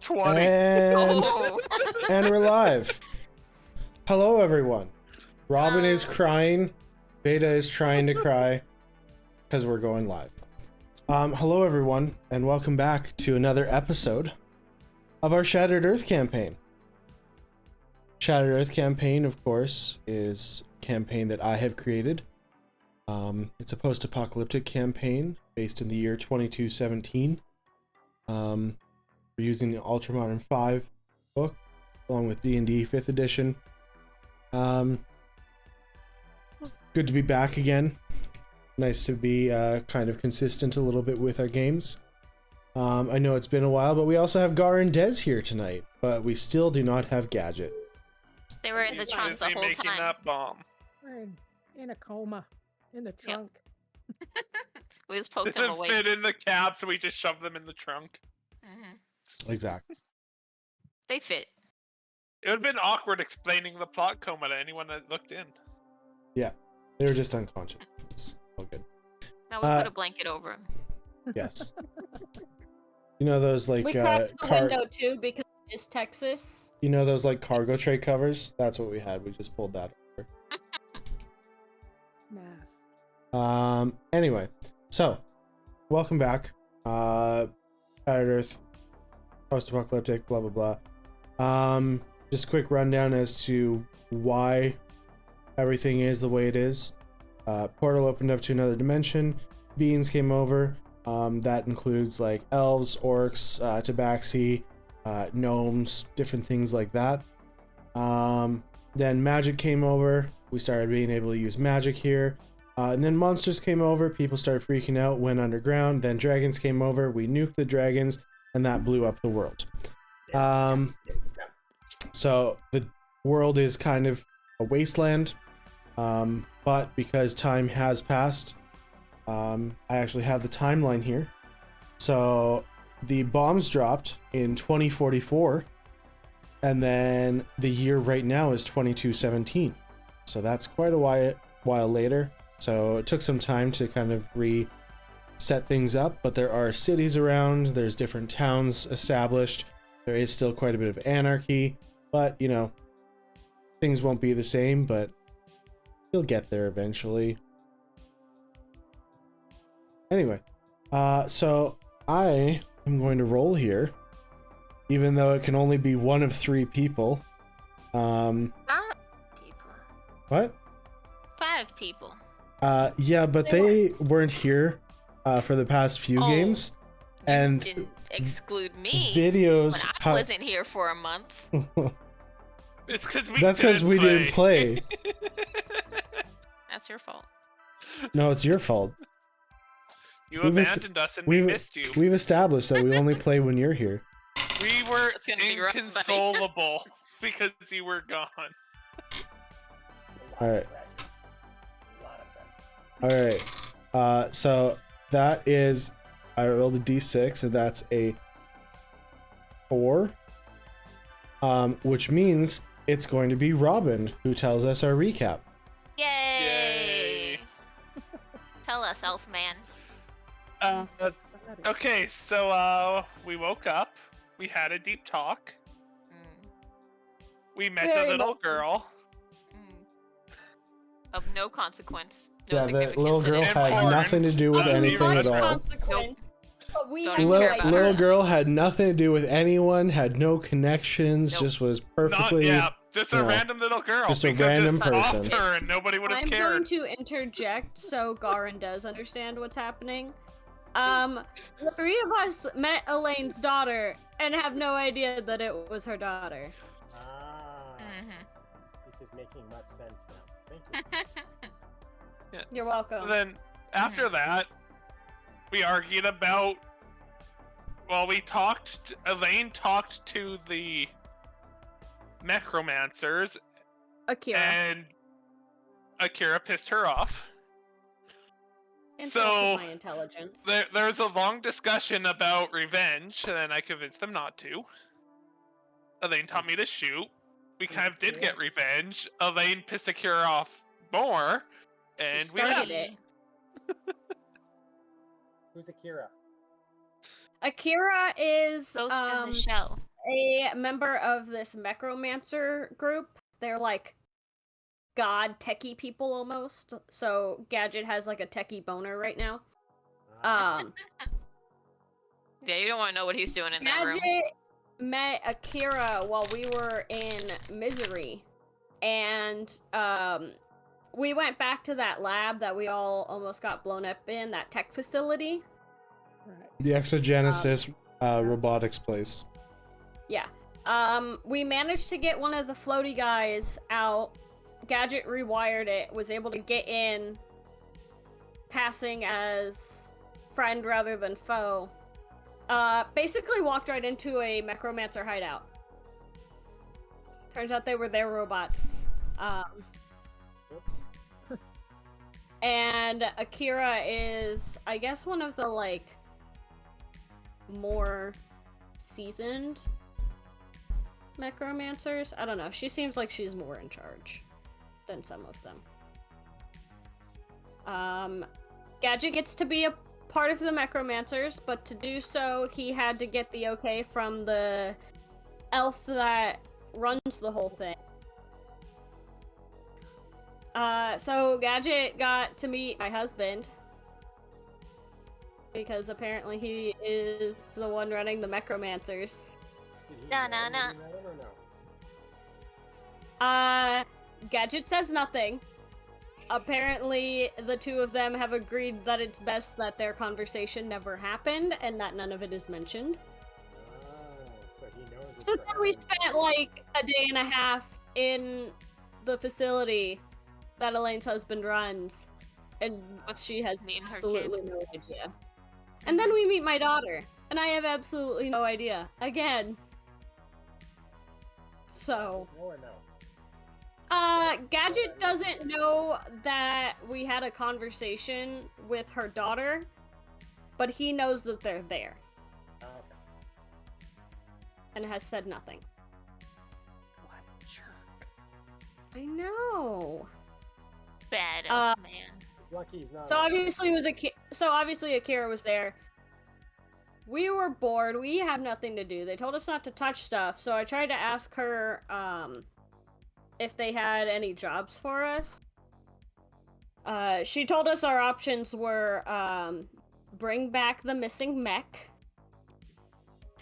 20. And Oh. and we're live. Hello, everyone. Robin is crying. Veda is trying to cry because we're going live. Hello, everyone, and welcome back to another episode of our Shattered Earth campaign. Shattered Earth campaign, of course, is a campaign that I have created. It's a post-apocalyptic campaign based in the year 2217. We're using the Ultramodern 5 book along with D&D 5th edition. Good to be back again. Nice to be kind of consistent a little bit with our games. I know it's been a while, but we also have Gar and Dez here tonight, but we still do not have Gadget. They were in the trunk the whole making time. that bomb. We're in a coma, in the trunk. We just poked They them didn't away. fit in the cab, so we just shoved them in the trunk. Exactly. They fit. It would have been awkward explaining the plot coma to anyone that looked in. Yeah, they were just unconscious. It's all good. Now we put a blanket over them. Yes. You know those like We cracked the window too because it's Texas. You know those like cargo tray covers? That's what we had. We just pulled that over. Nice. Anyway, so welcome back. Shattered Earth, post-apocalyptic, blah blah blah. Just a quick rundown as to why everything is the way it is. Portal opened up to another dimension. Beings came over. That includes like elves, orcs, tabaxi, gnomes, different things like that. Then magic came over. We started being able to use magic here. And then monsters came over. People started freaking out, went underground. Then dragons came over. We nuked the dragons, and that blew up the world. So the world is kind of a wasteland. But because time has passed, I actually have the timeline here. So the bombs dropped in 2044, and then the year right now is 2217. So that's quite a while later. So it took some time to kind of reset things up, but there are cities around, there's different towns established, there is still quite a bit of anarchy, but you know, things won't be the same, but you'll get there eventually. Anyway, so I am going to roll here, even though it can only be one of 3 people. 5 people. What? 5 people. Yeah, but they weren't here for the past few games, and You didn't exclude me videos. when I wasn't here for a month. It's because That's because we didn't play. That's your fault. No, it's your fault. You We've abandoned us and we missed you. We've established that we only play when you're here. We were It's gonna be rough, buddy. inconsolable because you were gone. All right. All right. So that is, I rolled a d6, and that's a 4. Which means it's going to be Robin who tells us our recap. Yay! Tell us, Elf Man. Okay, so we woke up. We had a deep talk. We met Very the little much. girl. Of no consequence. No Yeah, the significance little in girl it. had Important. nothing to do with Of anything at no all. Consequence. But we Don't had even care like, about Little her. girl had nothing to do with anyone, had no connections, Nope. just was Not, perfectly. yeah, just a you know, random little girl. just a We could've random just offed person. her and nobody would have I'm going cared. to interject so Garin does understand what's happening. The 3 of us met Elaine's daughter and have no idea that it was her daughter. This is making much sense now. Thank you. You're welcome. And then after that, we argued about. Well, Elaine talked to the Necromancers, Akira. and Akira pissed her off. Insulted my intelligence. There's a long discussion about revenge, and then I convinced them not to. Elaine taught me to shoot. We kind of did get revenge. Elaine pissed Akira off more, and we left. It. Who's Akira? Akira is Ghost in the Shell. a member of this Necromancer group. They're like god techie people almost. So Gadget has like a techie boner right now. Yeah, you don't want to know what he's doing in that room. Gadget met Akira while we were in Misery, and we went back to that lab that we all almost got blown up in, that tech facility. Right. The Exogenesis robotics place. Yeah. We managed to get one of the floaty guys out. Gadget rewired it, was able to get in, passing as friend rather than foe. Basically walked right into a Necromancer hideout. Turns out they were their robots. And Akira is, I guess, one of the, like, more seasoned Necromancers. I don't know. She seems like she's more in charge than some of them. Gadget gets to be a part of the Necromancers, but to do so, he had to get the okay from the elf that runs the whole thing. So Gadget got to meet my husband, because apparently he is the one running the Necromancers. No. Gadget says nothing. Apparently, the two of them have agreed that it's best that their conversation never happened and that none of it is mentioned. So he knows it's So for then we her. spent like a day and a half in the facility that Elaine's husband runs, and she has Me and her absolutely kid. no idea. And then we meet my daughter, and I have absolutely no idea. Again. So... No or no? Gadget doesn't know that we had a conversation with her daughter, but he knows that they're there, Oh, okay. and has said nothing. What a jerk. I know. Bad Uh, man. He's lucky he's not. So obviously obviously Akira was there. We were bored. We have nothing to do. They told us not to touch stuff, so I tried to ask her, if they had any jobs for us. She told us our options were, bring back the missing mech,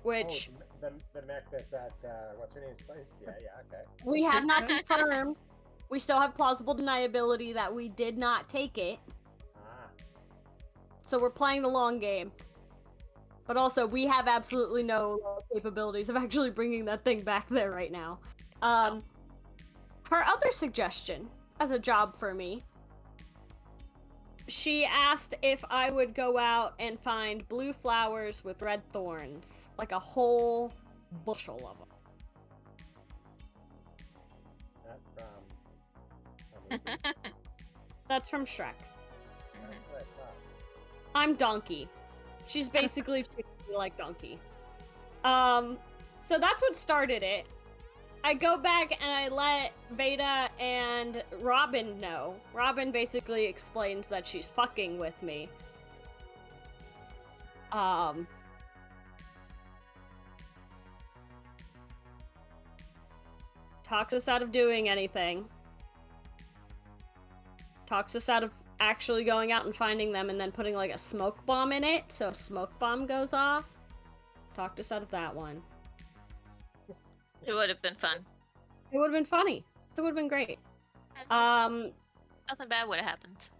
which Oh, the mech that's at, what's her name's place? Yeah, okay. we have not confirmed. We still have plausible deniability that we did not take it, Ah. so we're playing the long game. But also, we have absolutely no capabilities of actually bringing that thing back there right now. Her other suggestion, as a job for me, she asked if I would go out and find blue flowers with red thorns. Like a whole bushel of them. That from... That's from Shrek. That's what I thought. I'm Donkey. She's basically treating me like Donkey. So that's what started it. I go back and I let Veda and Robin know. Robin basically explains that she's fucking with me. Talks us out of doing anything. Talks us out of actually going out and finding them and then putting like a smoke bomb in it, so a smoke bomb goes off. Talked us out of that one. It would have been fun. It would have been funny. It would have been great. Nothing bad would have happened.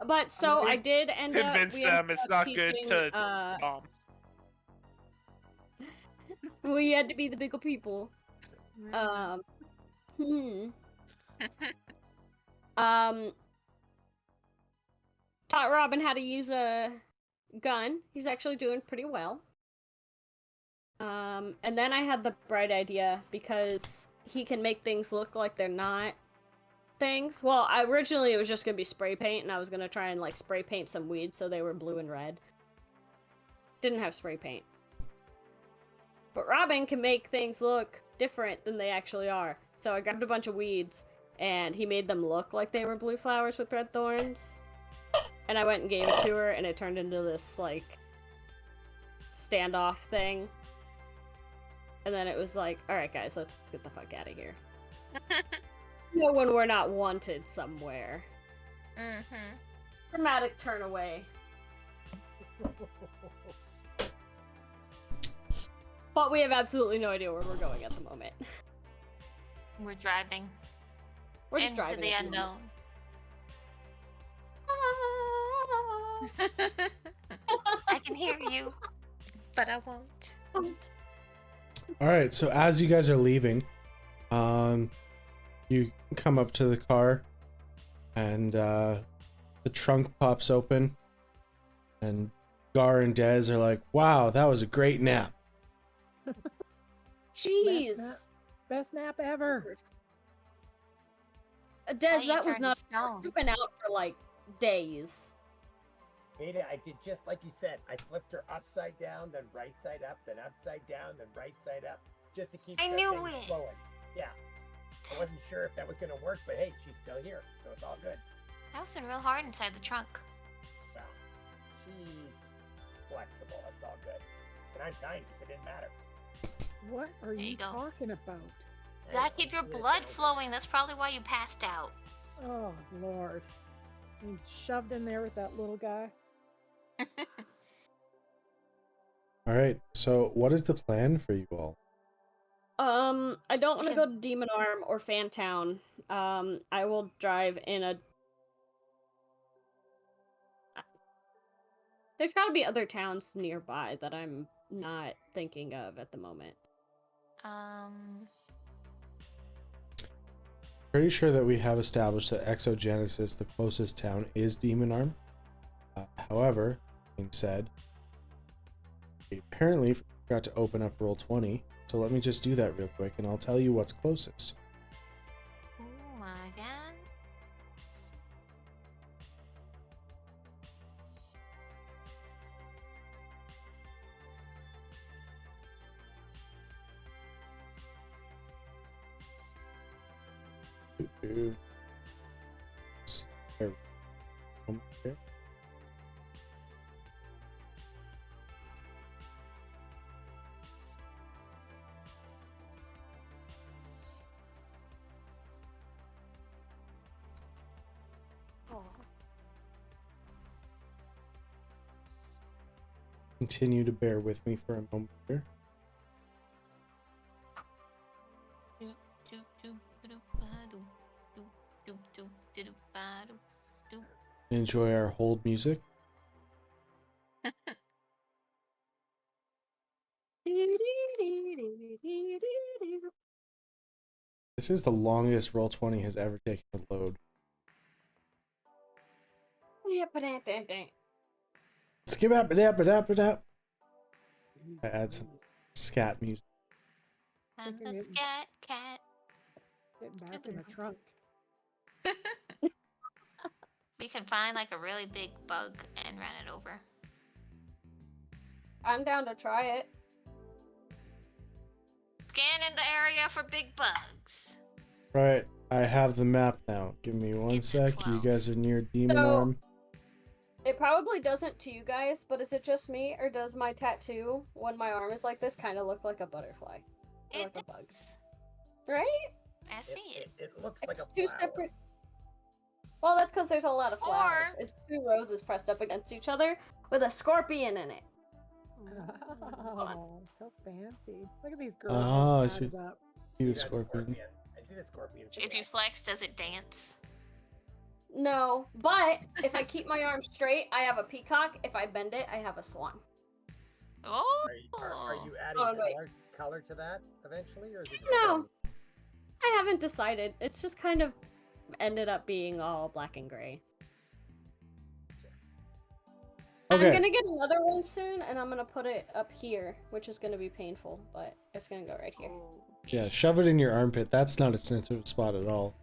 But so I did end up... Convince we ended them it's up not good teaching, to we had to be the bigger people. Taught Robin how to use a gun. He's actually doing pretty well. And then I had the bright idea, because he can make things look like they're not things. Well, originally it was just gonna be spray paint, and I was gonna try and like spray paint some weeds so they were blue and red. Didn't have spray paint. But Robin can make things look different than they actually are. So I grabbed a bunch of weeds, and he made them look like they were blue flowers with red thorns. And I went and gave it to her, and it turned into this, like, standoff thing. And then it was like, all right, guys, let's get the fuck out of here. When we're not wanted somewhere. Mm-hmm. Dramatic turn away. But we have absolutely no idea where we're going at the moment. We're driving We're just into driving the at the unknown. I can hear you, but I won't. moment. All right, so as you guys are leaving, you come up to the car, and the trunk pops open, and Gar and Dez are like, "Wow, that was a great nap." Jeez. Best nap ever. Des, you that was turned to not. stone. You've been out for like days. Veda, I did just like you said. I flipped her upside down, then right side up, then upside down, then right side up, just to keep I that knew thing it. flowing. Yeah. I wasn't sure if that was going to work, but hey, she's still here, so it's all good. That was real hard inside the trunk. Well, she's flexible. That's all good. And I'm tiny, so it didn't matter. What are There you you go. talking about? You gotta keep your blood flowing. That's probably why you passed out. Oh, Lord. You shoved in there with that little guy. All right, so what is the plan for you all? I don't want to go to Demon Arm or Fantown. I will drive in a. There's got to be other towns nearby that I'm not thinking of at the moment. Pretty sure that we have established that Exogenesis, the closest town, is Demon Arm. However, being said, we apparently forgot to open up Roll20, so let me just do that real quick, and I'll tell you what's closest. Oh my god. There. Okay. Continue to bear with me for a moment here. Enjoy our hold music. This is the longest Roll20 has ever taken to load. Skip up it up it up it up. I add some scat music. And the scat cat. Get back in the trunk. We can find like a really big bug and run it over. I'm down to try it. Scan in the area for big bugs. Right, I have the map now. Give me one It's a sec. You 12. guys are near Demon So- Arm. It probably doesn't to you guys, but is it just me, or does my tattoo, when my arm is like this, kind of look like a butterfly? Or It like a bug? does. Right? I see it. It looks like It's a two flower. separate. Well, that's because there's a lot of flowers. Or- It's two roses pressed up against each other with a scorpion in it. Oh, so fancy. Look at these girls. Oh, all I tatted see. up. See the that scorpion. I see the scorpion. If you flex, does it dance? No, but if I keep my arm straight, I have a peacock. If I bend it, I have a swan. Oh. Are you adding Oh, wait. color to that eventually, or is it just No. I haven't decided. It's just kind of ended up being all black and gray. Okay. I'm gonna get another one soon, and I'm gonna put it up here, which is gonna be painful, but it's gonna go right here. Yeah, shove it in your armpit. That's not a sensitive spot at all.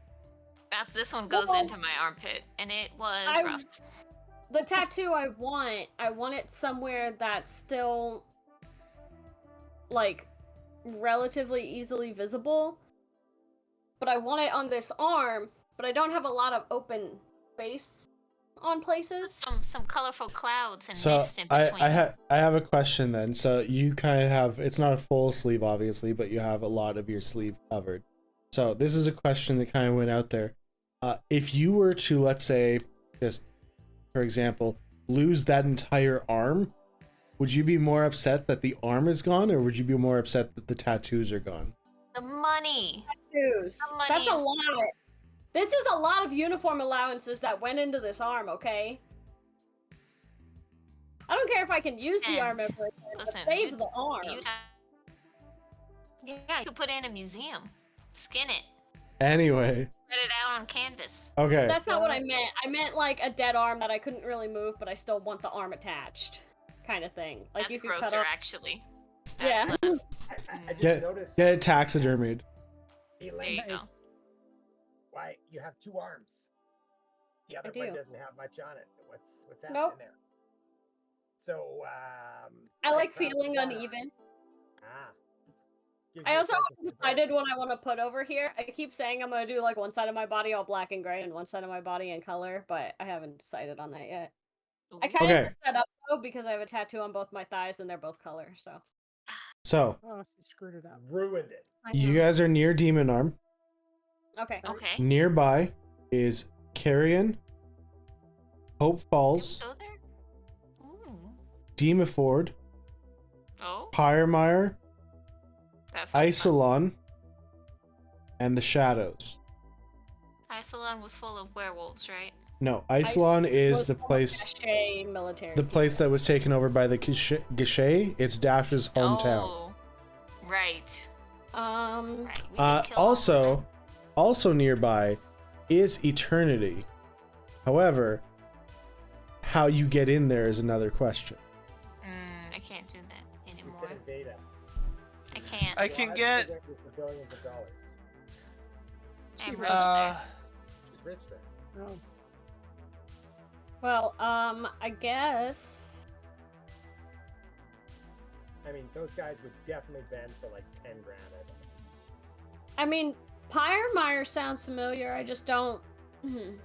This one goes Well, into my armpit, and it was I- rough. The tattoo I want it somewhere that's still, like, relatively easily visible. But I want it on this arm, but I don't have a lot of open space on places. Some colorful clouds and So mist in I between. I have a question then. So you kind of have, it's not a full sleeve obviously, but you have a lot of your sleeve covered. So this is a question that kind of went out there. If you were to, let's say, just for example, lose that entire arm, would you be more upset that the arm is gone, or would you be more upset that the tattoos are gone? The money. Tattoos. The money That's a is- lot. This is a lot of uniform allowances that went into this arm, okay? I don't care if I can use the arm Spent. ever again, but Listen, save you- the arm. Yeah, you could put it in a museum. Skin it. Anyway, Put it out on canvas. okay. That's not what I meant. I meant like a dead arm that I couldn't really move, but I still want the arm attached, kind of thing. Like That's you could cut grosser, off. actually. Yeah. That's less. I just Get noticed. get it taxidermied. There Elaine, you go. why you have two arms? The other one do. doesn't have much on it. What's happening Nope. there? So I like found feeling one arm. uneven. Ah. Gives I you a also sense of haven't control. decided what I want to put over here. I keep saying I'm gonna do like one side of my body all black and gray and one side of my body in color, but I haven't decided on that yet. I kind Okay. of set up though because I have a tattoo on both my thighs and they're both color. So So Oh, she screwed it up. Ruined it. you guys are near Demon Arm. Okay. Okay. Nearby is Carrion, Hope Falls, Go there? Ooh. Demiford, Oh, Pyremire, that's fun. Isolon, and the Shadows. Isolon was full of werewolves, right? No, Isolon is Was the full of place cachet military. the place that was taken over by the Gachet. It's Dash's hometown. Oh, right. Um. Right. We could kill all of them. Also nearby is Eternity. However, how you get in there is another question. I can't do that We anymore. said in Veda. I can't. I can Why get. should there be for billions of dollars? I'm She rich Uh, She's rich there. Oh, Well, I guess. I mean, those guys would definitely bend for like 10 grand. I think. I mean, Pyremire sounds familiar. I just don't Sounds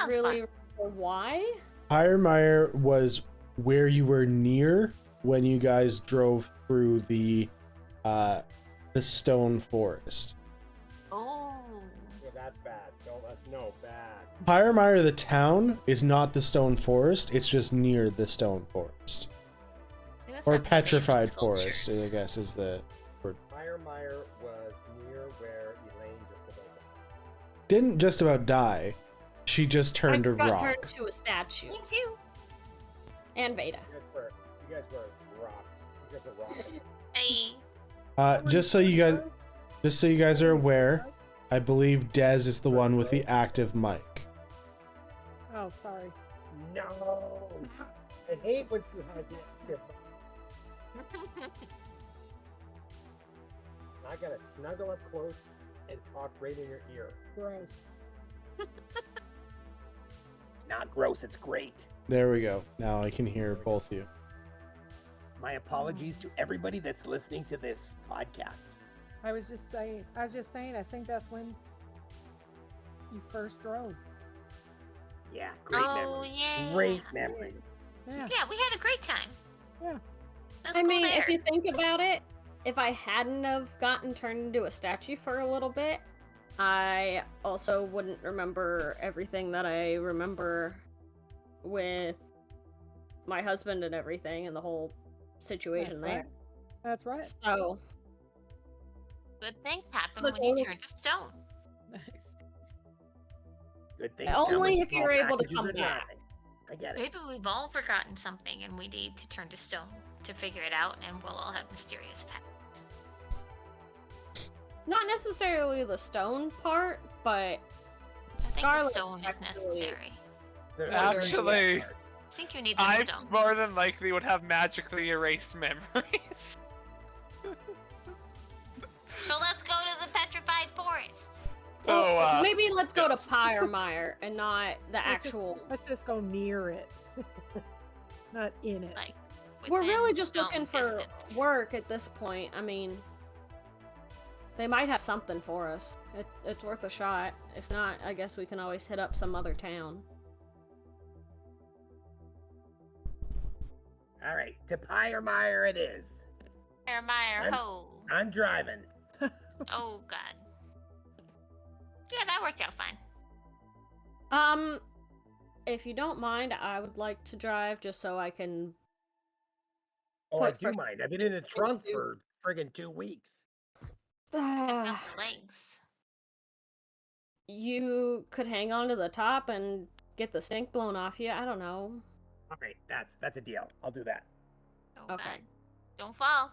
really remember why. Pyremire was where you were near when you guys drove through the stone forest. Oh. Yeah, that's bad. That's no bad. Pyremire, the town, is not the stone forest. It's just near the stone forest, They must or have petrified amazing forest, sculptures. I guess is the word. Pyremire was near where Elaine just about died. Didn't just about die. She just turned I to got rock. turned into a statue. Me too. And Veda. You guys were rocks. You guys were rocking. Hey. Just so you guys are aware, I believe Dez is the one with the active mic. oh, sorry. No! I hate when you have that. I gotta snuggle up close and talk right in your ear. Gross. It's not gross, it's great. There we go. Now I can hear both of you. My apologies to everybody that's listening to this podcast. I was just saying, I think that's when you first drove. Yeah, great Oh, memories. yeah. Great memories. Yeah. Yeah, we had a great time. Yeah. That's I cool mean, there. if you think about it, if I hadn't have gotten turned into a statue for a little bit, I also wouldn't remember everything that I remember with my husband and everything and the whole situation That's there. right. That's right. So, Good things happen Look, when you all- turn to stone. Nice. Good things Only come in if you're small able to packages come or back. nothing. I get it. Maybe we've all forgotten something and we need to turn to stone to figure it out, and we'll all have mysterious facts. not necessarily the stone part, but I think the Scarlet stone is actually- necessary. Actually, I think you need the I stone. more than likely would have magically erased memories. So let's go to the petrified forest. So, Well, maybe let's go to Pyremire and not the Let's just- actual. Let's just go near it. Not in it. Like, We're within really just stone looking for distance. work at this point. I mean, they might have something for us. It's worth a shot. If not, I guess we can always hit up some other town. All right, to Pyremire it is. Pyremire, I'm- ho. I'm driving. Oh, God. Yeah, that worked out fine. If you don't mind, I would like to drive just so I can. Oh, I Put do first- mind. I've been in the trunk two. for friggin' 2 weeks. I've got the legs. You could hang on to the top and get the stink blown off you. I don't know. All right, that's a deal. I'll do that. Oh, Okay. God. Don't fall.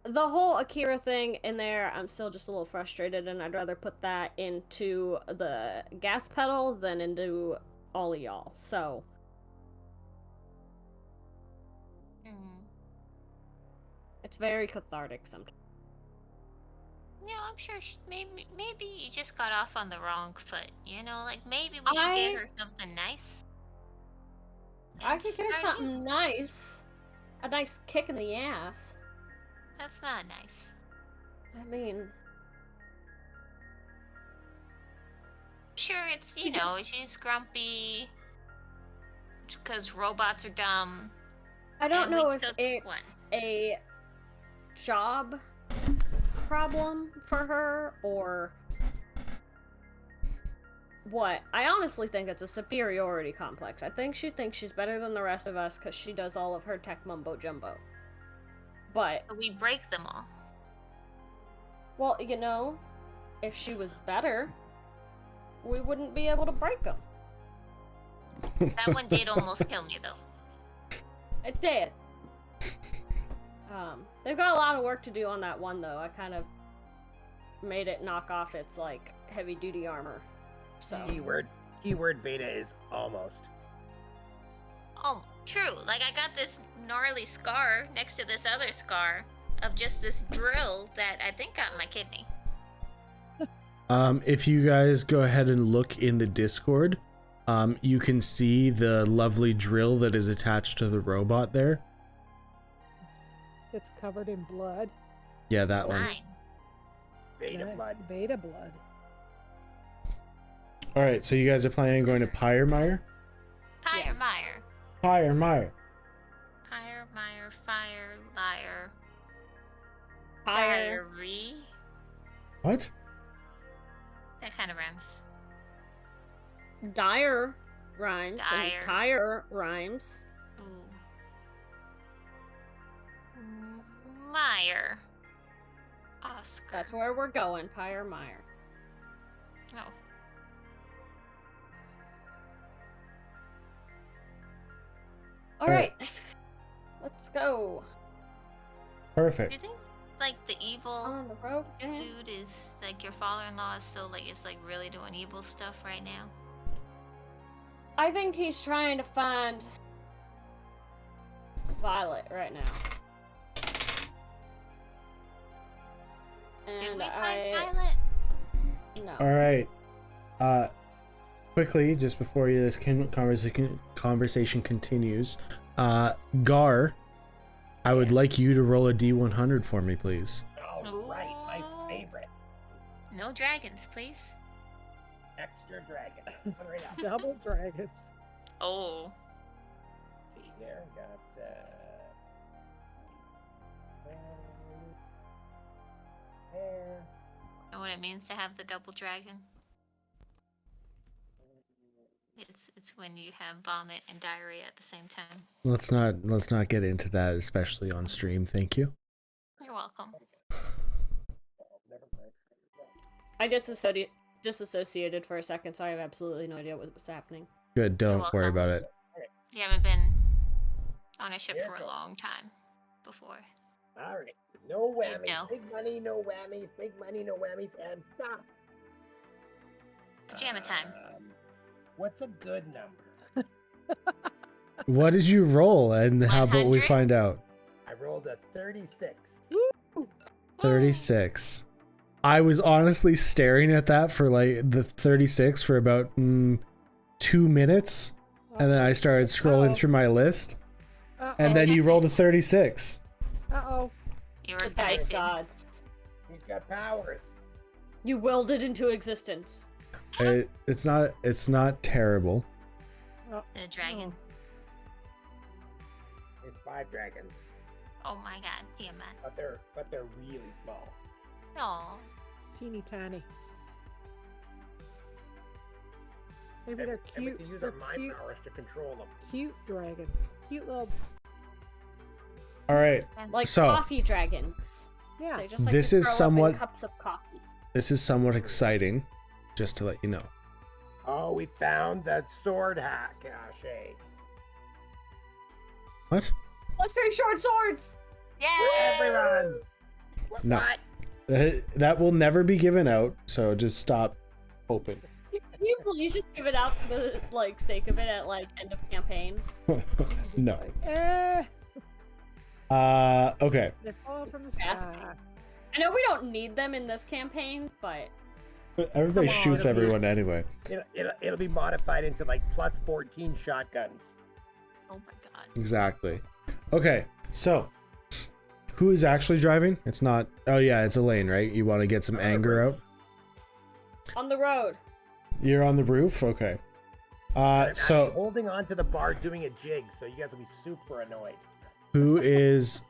The whole Akira thing in there, I'm still just a little frustrated, and I'd rather put that into the gas pedal than into all of y'all. So, it's very cathartic sometimes. Yeah, I'm sure maybe you just got off on the wrong foot. You know, like maybe we should get her something nice. I and could get her start new. something nice. A nice kick in the ass. That's not nice. I mean, Sure, it's, you know, she's grumpy because robots are dumb. I don't And we know if took it's a job problem for her or what. I honestly think it's a superiority complex. I think she thinks she's better than the rest of us because she does all of her tech mumbo jumbo. But, We break them all. well, you know, if she was better, we wouldn't be able to break them. That one did almost kill me, though. It did. They've got a lot of work to do on that one, though. I kind of made it knock off its, like, heavy-duty armor. So, Keyword Veda is almost. Oh, true. Like, I got this gnarly scar next to this other scar of just this drill that I think got my kidney. If you guys go ahead and look in the Discord, you can see the lovely drill that is attached to the robot there. It's covered in blood. Yeah, that one. Mine. Veda Yeah, blood. Beta blood. All right, so you guys are planning on going to Pyremire? Yes. Pyremire. Pyremire. Pyremire, fire, liar, tire. diary. What? That kind of rhymes. Dire rhymes. Dire. And tire rhymes. Ooh. Meyer. Oscar. That's where we're going, Pyremire. Oh. Alright. Let's go. Do Perfect. you think, like, the evil On the road again. dude is, like, your father-in-law is still, like, it's, like, really doing evil stuff right now? I think he's trying to find Violet right now. Did And we find I Violet? no. All right. Quickly, just before this conversation continues, Gar, I would like you to roll a D100 for me, please. All right, my Ooh. favorite. No dragons, please. Extra dragon. Coming right up. Double dragons. Oh. Let's see here. Got there. Know what it means to have the double dragon? It's when you have vomit and diarrhea at the same time. Let's not get into that, especially on stream. Thank you. You're welcome. Never mind. I disassociated for a second, so I have absolutely no idea what was happening. Good. Don't You're worry welcome. about it. You haven't been on a ship Here for a goes. long time before. All right. No whammies. No. Big money, no whammies. Big money, no whammies, and stop. Pajama time. What's a good number? What did you roll, and how about we 100? find out? I rolled a 36. 36. I was honestly staring at that for like the 36 for about 2 minutes, and then I started scrolling Uh-oh. through my list, Uh-oh. and then you rolled a 36. Uh-oh. You The were dice dicing. gods. He's got powers. You willed it into existence. It's not terrible. The dragon. 5 dragons, Oh my god, Tiamat. but they're really small. Aw. Teeny tiny. Maybe And- they're and we cute. can use They're our mind cute, powers to control them. cute dragons. Cute little. All right. Like So- coffee dragons. Yeah. They just like This to is throw up in somewhat- cups of coffee. This is somewhat exciting, just to let you know. Oh, we found that sword hack cache. What? Let's say short swords. Yay! Everyone! No. What? That will never be given out, so just stop hoping. Can you please just give it out for the like sake of it at like end of campaign? Just No. like, Okay. they fall from the Fascinating. sky. I know we don't need them in this campaign, but Everybody Come on, shoots it'll be- everyone anyway. It'll be modified into like plus 14 shotguns. Oh my god. Exactly. Okay, so who is actually driving? It's not. Oh yeah, it's Elaine, right? You want to get some anger out. on the road. You're on the roof. Okay. I'm actually So holding on to the bar doing a jig, so you guys will be super annoyed. who is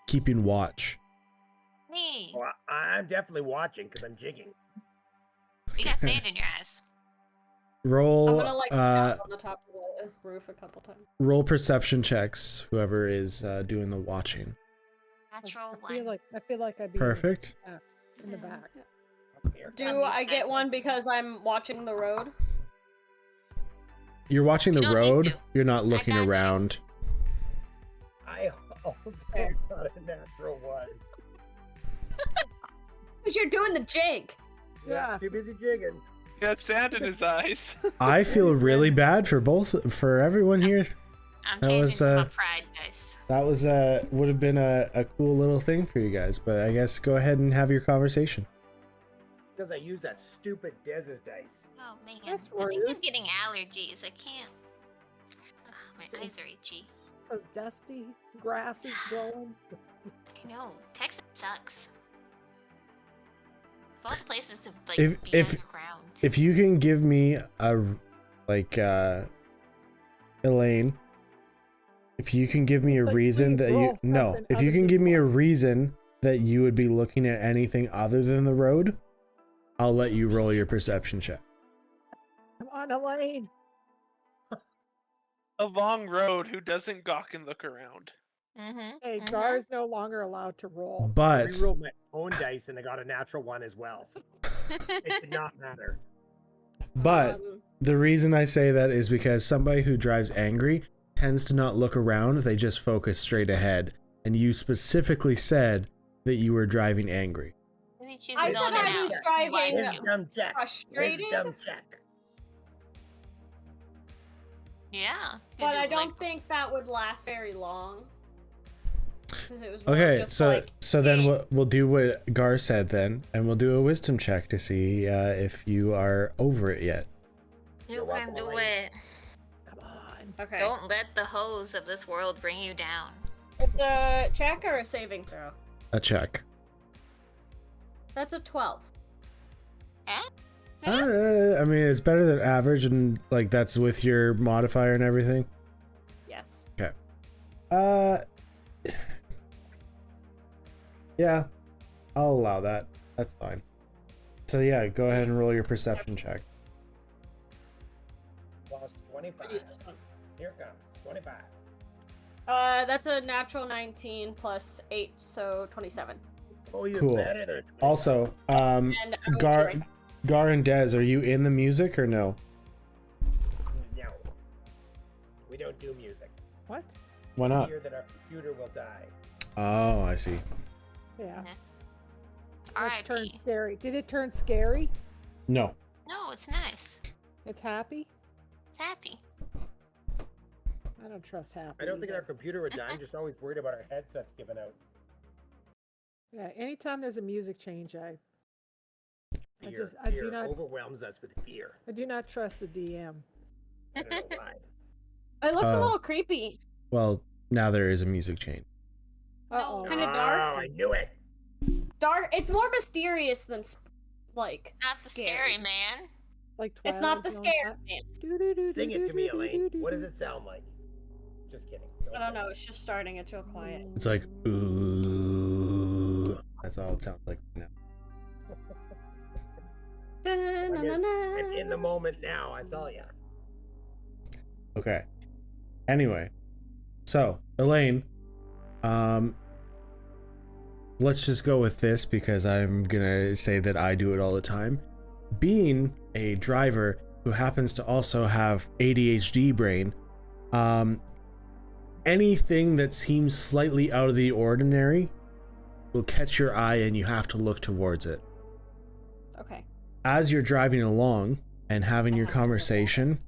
keeping watch? Me. Well, I'm definitely watching because I'm jigging. You got sand in your eyes. Roll I'm gonna like tap on the top of the roof a couple times. roll perception checks. Whoever is doing the watching. Natural I feel one. like I'd be Perfect. in the back. Up here. Do That means I get nice. one because I'm watching the road? You're watching You the don't need road. to. You're not looking got you. around. I also Fair. got a natural one. Because you're doing the jig. Yeah. Too busy jigging. He had sand in his eyes. I feel really bad for everyone here. I'm That changing was, to my pride, guys. That was would have been a cool little thing for you guys, but I guess go ahead and have your conversation. Because I use that stupid Dez's dice. Oh man, That's I think rude. I'm getting allergies. I can't. Ugh, my eyes are itchy. So dusty, grass is growing. I know. Texas sucks. Of all the places to like If- be if- underground. If you can give me Elaine, if you can give me a It's like, reason please that you roll no, something if you other can than give me a one. reason that you would be looking at anything other than the road, I'll let you roll your perception check. Come on, Elaine. A long road. Who doesn't gawk and look around? Mm-hmm. Hey, Gar is no longer allowed to roll. I But rerolled my own dice and I got a natural one as well. So it did not matter. the reason I say that is because somebody who drives angry tends to not look around, they just focus straight ahead. And you specifically said that you were driving angry. Maybe choose I it said on I and was out. driving- Why you? Wisdom check. frustrated. Wisdom check. Yeah. But do, I don't like, think that would last very long. 'Cause it was more Okay, just so like, then hey, we'll do what Gar said then, and we'll do a wisdom check to see if you are over it yet. You You're can welcome, do Elaine. it. Come on. Okay. Don't let the hose of this world bring you down. It's a check or a saving throw? A check. That's a 12. Eh? I mean, it's better than average, and like that's with your modifier and everything. Yes. Yeah, I'll allow that. That's fine. So yeah, go ahead and roll your perception check. Lost I'll 25. use this one. Here it comes. 25. That's a natural 19 plus 8, so 27. Oh, you Cool. better than 25. Also, And I will Gar, be right back. Gar and Dez, are you in the music or no? No. We don't do music. What? Why not? Fear that our computer will die. Oh, I see. Yeah. Next. Let's turn R.I.P. scary. Did it turn scary? No. No, it's nice. It's happy? It's happy. I don't trust happy. I don't think either. our computer would die. I'm just always worried about our headsets giving out. Yeah, anytime there's a music change, I Fear, I do fear not overwhelms us with fear. trust the DM. I don't know why. It looks a Uh, little creepy. Well, now there is a music change. Uh-oh. Kinda dark. Oh, I knew it. Dark. It's more mysterious than like Not the scary man. Like It's not the Twilight Zone, scary man. Sing it to me, Elaine. What does it sound like? Just kidding. I don't know. It's just starting. It's real quiet. It's like, ooh. That's all it sounds like right now. I'm in the moment now, I tell ya. Okay. Anyway, so Elaine, let's just go with this because I'm gonna say that I do it all the time. Being a driver who happens to also have ADHD brain, anything that seems slightly out of the ordinary will catch your eye and you have to look towards it. Okay. As you're driving along and having your conversation,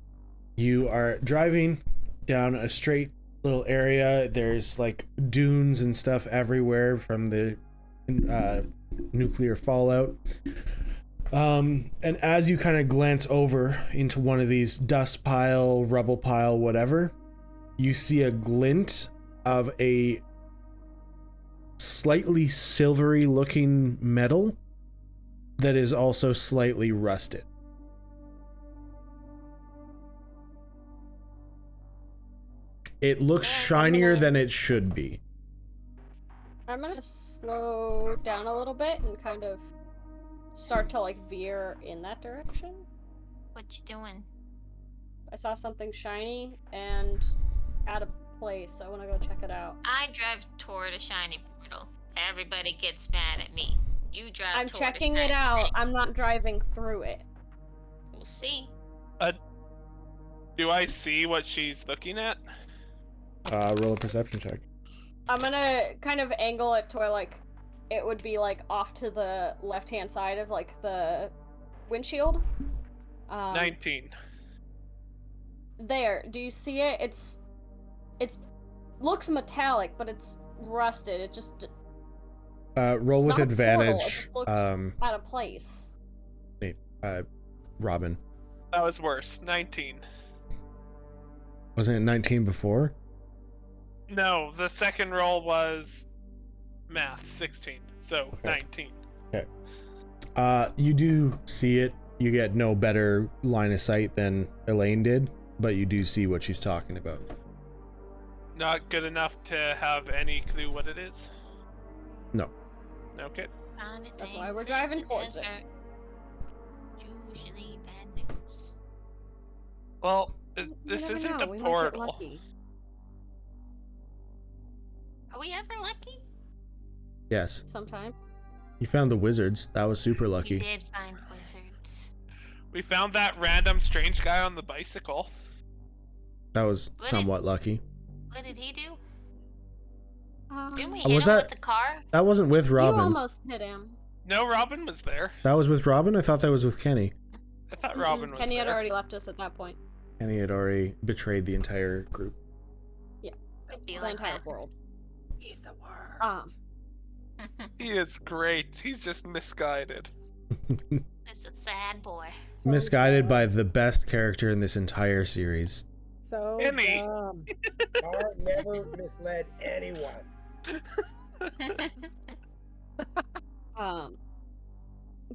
you are driving down a straight little area. There's like dunes and stuff everywhere from the nuclear fallout. And as you kind of glance over into one of these dust pile, rubble pile, whatever, you see a glint of a slightly silvery looking metal that is also slightly rusted. It looks shinier than it should be. I'm gonna slow down a little bit and kind of start to like veer in that direction. What you doing? I saw something shiny and out of place. I want to go check it out. I drive toward a shiny portal. Everybody gets mad at me. You drive I'm toward checking a it shiny out. thing. I'm not driving through it. We'll see. Do I see what she's looking at? Roll a perception check. I'm gonna kind of angle it to where like it would be like off to the left-hand side of like the windshield. 19. There. Do you see it? It's looks metallic, but it's rusted. It just Roll it's with not a portal, it advantage. just looks out of place. Robin. That was worse. 19. Wasn't it 19 before? No, the second roll was math, 16. So, Okay. 19. Okay. You do see it. You get no better line of sight than Elaine did, but you do see what she's talking about. Not good enough to have any clue what it is? No. Okay. That's why we're driving towards it. Usually bad news. Well, You this never isn't know, a we might get portal. lucky. Are we ever lucky? Yes. Sometimes. You found the wizards. That was super We lucky. did find wizards. We found that random strange guy on the bicycle. That was What somewhat lucky. What did he do? Didn't we Oh, hit was him that- with the car? That wasn't with You Robin. almost hit him. No, Robin was there. That was with Robin? I thought that was with Kenny. I thought Robin was Kenny there. had already left us at that point. Kenny had already betrayed the entire group. I feel The like entire that. world. He's the worst. He is great. He's just misguided. It's a sad boy. So Misguided dumb. by the best character in this entire series. So Emmy. dumb. Car never misled anyone.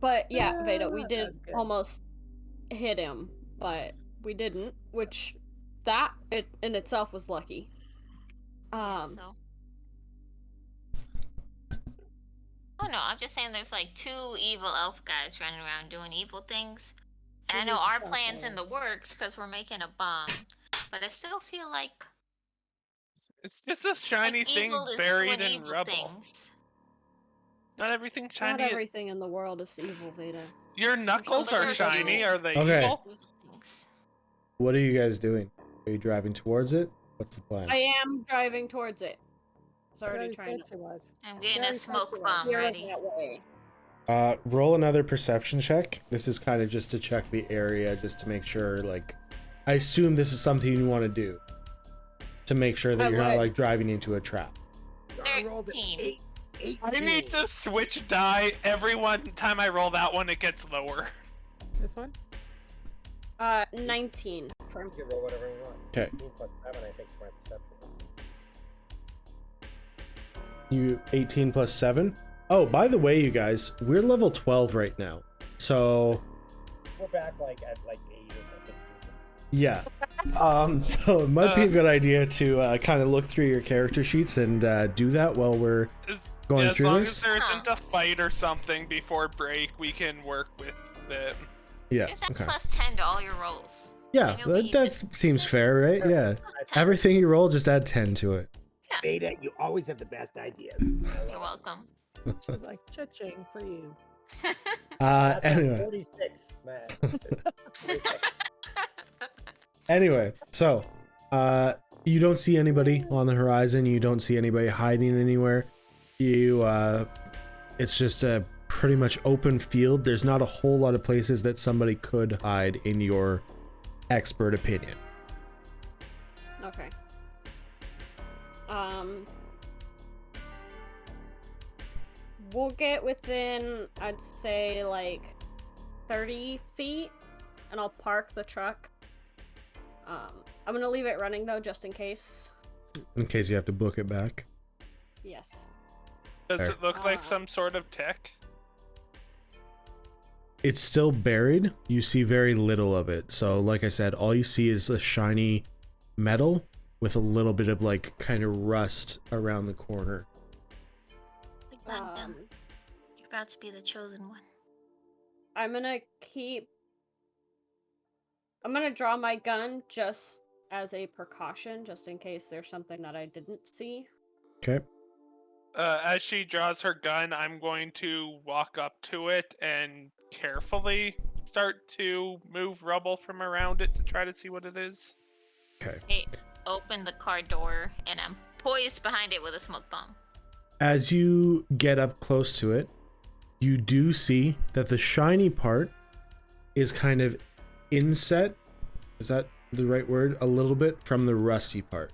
But yeah, Veda, we Ah, did that's good. almost hit him, but we didn't, which that it in itself was lucky. So. Oh no, I'm just saying there's like 2 evil elf guys running around doing evil things. And I We know need to our stop plan's that. in the works because we're making a bomb. But I still feel like, It's just a shiny thing evil is buried doing in evil rubble. things. Not everything Not shiny. everything in the world is evil, Veda. Your knuckles but are they're shiny. cute. Are they Okay. evil? Evil things. What are you guys doing? Are you driving towards it? What's the plan? I am driving towards it. It's She already already trying said to she was. I'm getting Very a smoke sensitive. bomb veer it ready. that way. Roll another perception check. This is kind of just to check the area, just to make sure, like, I assume this is something you want to do. To make sure that I you're not, would. like, driving into a trap. I rolled an 13. 18. I need to switch die. Every one time I roll that one, it gets lower. This one? 19. For You can roll whatever you want. 'Kay. 18 plus 7, I think, my perception is. You 18 plus 7? Oh, by the way, you guys, we're level 12 right now. So, We're back like at like 8 or something stupid. Yeah. So it might be a good idea to kind of look through your character sheets and do that while we're going as through long this. as there isn't a fight or something before break, we can work with it. Yeah. Just add Okay. plus 10 to all your rolls. Yeah, And you'll be that seems fair, right? Yeah. Everything you roll, just add 10 to it. Veda, you always have the best ideas. You're welcome. She's like, cha-ching for you. That's at Anyway. 46, man. That's it. 46. Anyway, so you don't see anybody on the horizon. You don't see anybody hiding anywhere. It's just a pretty much open field. There's not a whole lot of places that somebody could hide in your expert opinion. Okay. We'll get within, I'd say, like 30 feet, and I'll park the truck. I'm gonna leave it running though, just in case. In case you have to book it back. Yes. Does Fair. it look like some sort of tech? It's still buried. You see very little of it. So like I said, all you see is a shiny metal with a little bit of like kind of rust around the corner. Like that, then. You're about to be the chosen one. I'm gonna draw my gun just as a precaution, just in case there's something that I didn't see. Okay. As she draws her gun, I'm going to walk up to it and carefully start to move rubble from around it to try to see what it is. Okay. Hey, open the car door, and I'm poised behind it with a smoke bomb. As you get up close to it, you do see that the shiny part is kind of inset. Is that the right word? A little bit from the rusty part.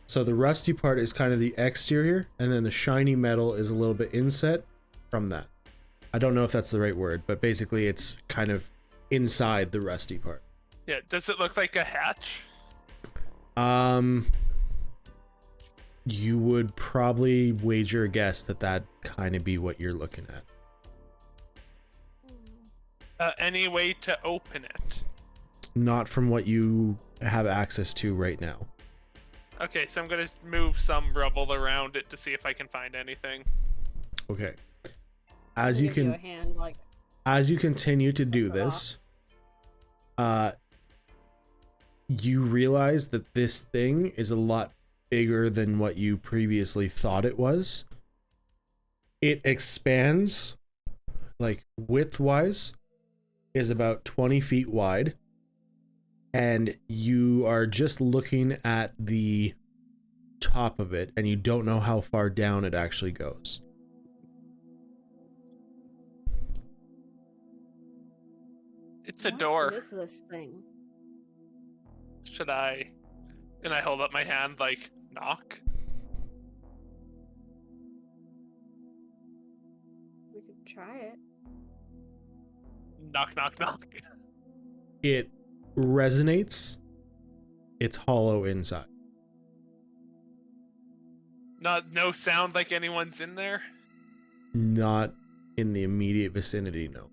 So the rusty part is kind of the exterior, and then the shiny metal is a little bit inset from that. I don't know if that's the right word, but basically it's kind of inside the rusty part. Yeah, does it look like a hatch? You would probably wager a guess that kind of be what you're looking at. Any way to open it? Not from what you have access to right now. Okay, so I'm gonna move some rubble around it to see if I can find anything. Okay. I'll As you give you a can, hand, like, as you continue to do Knock it this, you realize that this thing is a lot bigger than what you previously thought it was. It expands, like width-wise, is about 20 feet wide, and you are just looking at the top of it, and you don't know how far down it actually goes. It's a what door. is this thing? Should I? And I hold up my hand like, knock? We could try it. Knock, knock, knock. It resonates. It's hollow inside. No sound like anyone's in there? Not in the immediate vicinity, no.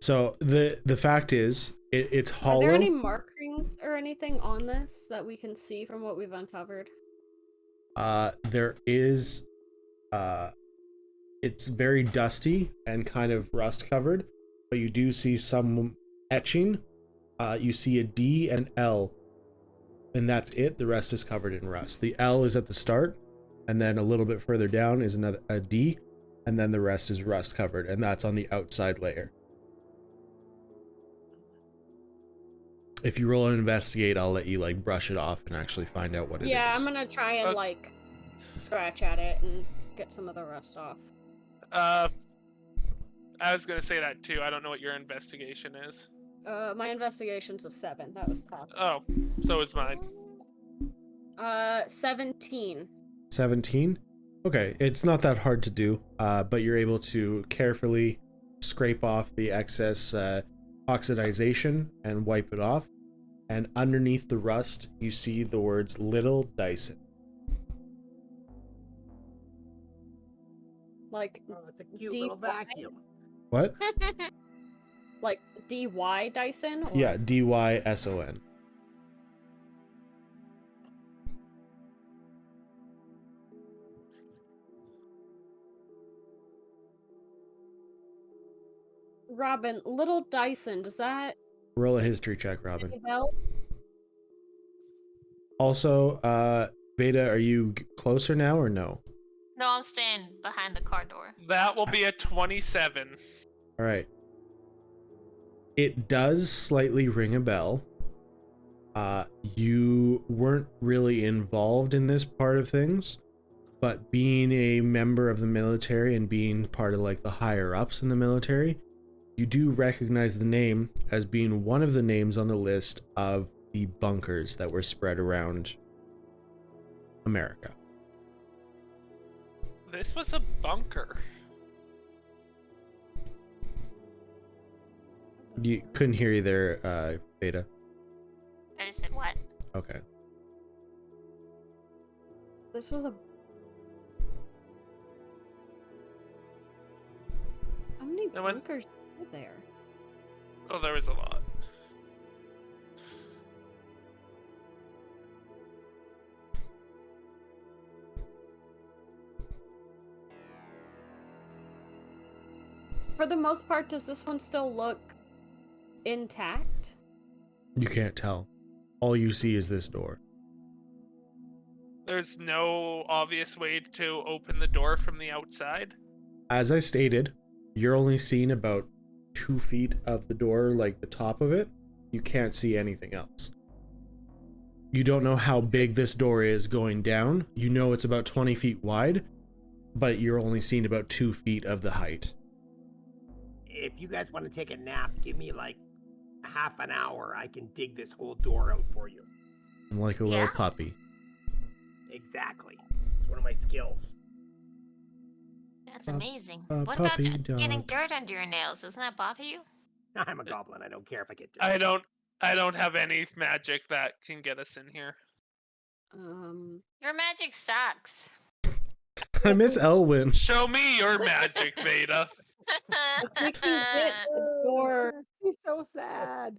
So the fact is, it's hollow. Are there any markings or anything on this that we can see from what we've uncovered? There is, it's very dusty and kind of rust covered, but you do see some etching. You see a D and L, and that's it. The rest is covered in rust. The L is at the start, and then a little bit further down is a D, and then the rest is rust covered, and that's on the outside layer. If you roll an investigate, I'll let you like brush it off and actually find out what it is. Yeah, I'm gonna try and like scratch at it and get some of the rust off. I was gonna say that too. I don't know what your investigation is. My investigation's a 7. That was top. Oh, so is mine. 17. 17? Okay, it's not that hard to do, but you're able to carefully scrape off the excess oxidization and wipe it off. And underneath the rust, you see the words Little Dyson. Like, Oh, it's a cute little vacuum. What? Like DY Dyson? Or... Yeah, Dyson. Robin, little Dyson, does that Roll a history check, Robin. ring a bell? Also, Veda, are you closer now or no? No, I'm staying behind the car door. That will be a 27. All right. It does slightly ring a bell. You weren't really involved in this part of things, but being a member of the military and being part of like the higher ups in the military, you do recognize the name as being one of the names on the list of the bunkers that were spread around America. This was a bunker. You couldn't hear you there, Veda. I just said what? Okay. This was a... How many It went- bunkers were there? Oh, there was a lot. For the most part, does this one still look intact? You can't tell. All you see is this door. There's no obvious way to open the door from the outside. As I stated, you're only seeing about 2 feet of the door, like the top of it. You can't see anything else. You don't know how big this door is going down. You know it's about 20 feet wide, but you're only seeing about 2 feet of the height. If you guys want to take a nap, give me like half an hour. I can dig this whole door out for you. I'm like a little Yeah. puppy. Exactly. It's one of my skills. That's amazing. a What about puppy getting dog. dirt under your nails? Doesn't that bother you? I'm a goblin. I don't care if I get I dirty. don't have any magic that can get us in here. Your magic sucks. I miss Elwyn. Show me your magic, Veda. If we can get the door He's so sad.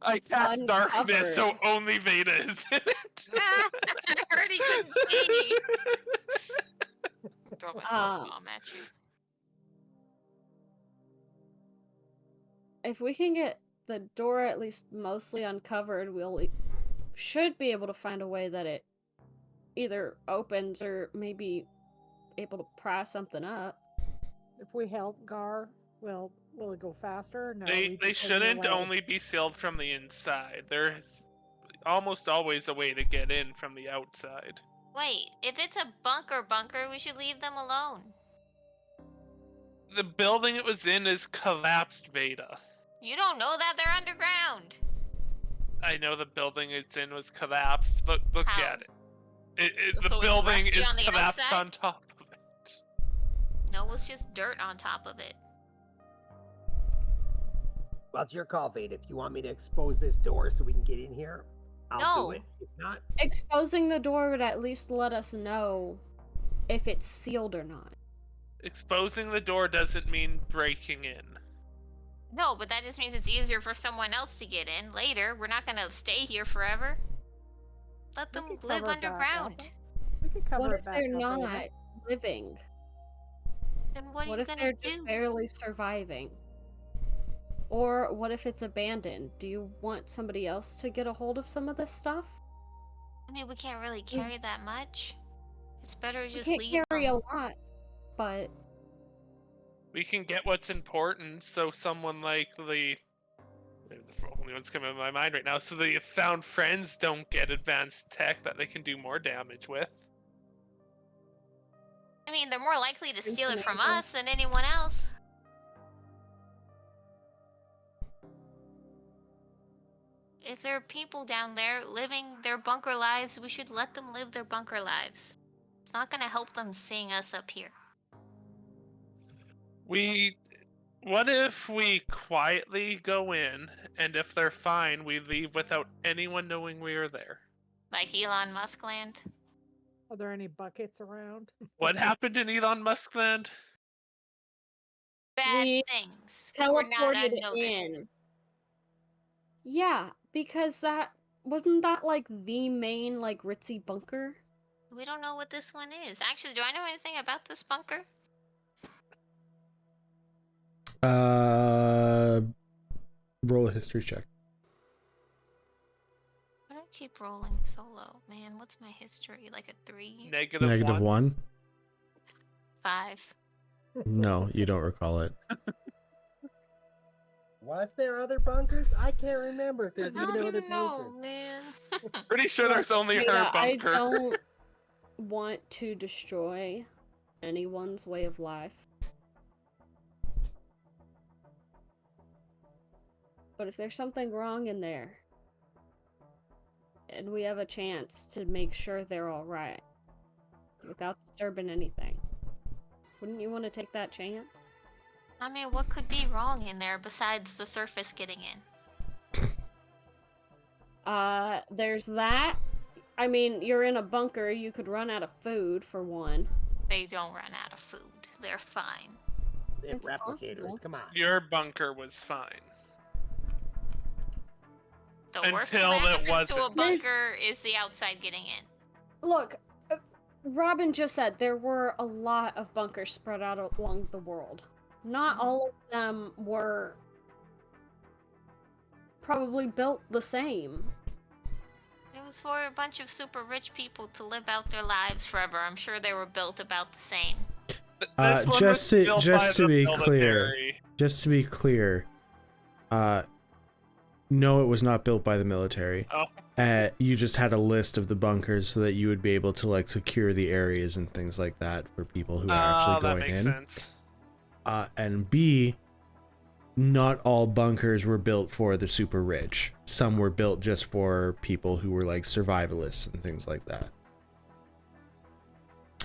I cast darkness, so Uncovered. only Veda is in it. I heard he couldn't see. Throw my Ah. soul bomb at you. if we can get the door at least mostly uncovered, we'll should be able to find a way that it either opens or maybe able to pry something up. If we help Gar, will it go faster? No. They we they just get in shouldn't the way. only be sealed from the inside. There's almost always a way to get in from the outside. Wait, if it's a bunker, we should leave them alone. The building it was in is collapsed, Veda. You don't know that they're underground. I know the building it's in was collapsed. Look How? at it. The So it's building rusty is on the collapsed outside? on top of it. No, it's just dirt on top of it. Well, it's your call, Veda. If you want me to expose this door so we can get in here, I'll No. do it. If not, Exposing the door would at least let us know if it's sealed or not. Exposing the door doesn't mean breaking in. No, but that just means it's easier for someone else to get in later. We're not gonna stay here forever. Let We them could live cover it back up. underground. We could cover What it if back they're up, not Veda. living? Then what are What you if gonna they're do? just barely surviving? Or what if it's abandoned? Do you want somebody else to get a hold of some of this stuff? I mean, we can't really carry that much. It's better to We just can't leave carry them. a lot, but We can get what's important, so someone like the only one's coming to my mind right now, so the found friends don't get advanced tech that they can do more damage with. I mean, they're more likely to steal it from Information. us than anyone else. If there are people down there living their bunker lives, we should let them live their bunker lives. It's not gonna help them seeing us up here. What if we quietly go in, and if they're fine, we leave without anyone knowing we are there? Like Elon Musk land. Are there any buckets around? What happened in Elon Musk land? bad we things, but we're not teleported unnoticed. in. Yeah, because that wasn't that like the main like ritzy bunker. We don't know what this one is. Actually, do I know anything about this bunker? Roll a history check. Why do I keep rolling so low? Man, what's my history? Like a 3? Negative one? 5. No, you don't recall it. Was there other bunkers? I can't remember if there's I even don't other even know, bunkers. man. Pretty sure there's only her Veda, bunker. I don't want to destroy anyone's way of life. But if there's something wrong in there, and we have a chance to make sure they're alright, without disturbing anything, wouldn't you want to take that chance? I mean, what could be wrong in there besides the surface getting in? There's that. I mean, you're in a bunker, you could run out of food, for one. They don't run out of food. They're fine. They're It's replicators. possible. Come on. Your bunker was fine. The worst Until that it happens to a wasn't. bunker is the outside getting in. Look, Robin just said there were a lot of bunkers spread out along the world. Not all of them were probably built the same. It was for a bunch of super rich people to live out their lives forever. I'm sure they were built about the same. This one just was to- built just by to the be clear. military. Just to be clear, no, it was not built by the military. Oh. You just had a list of the bunkers so that you would be able to like secure the areas and things like that for people who are actually that going makes in. sense. And B, not all bunkers were built for the super rich. Some were built just for people who were like survivalists and things like that.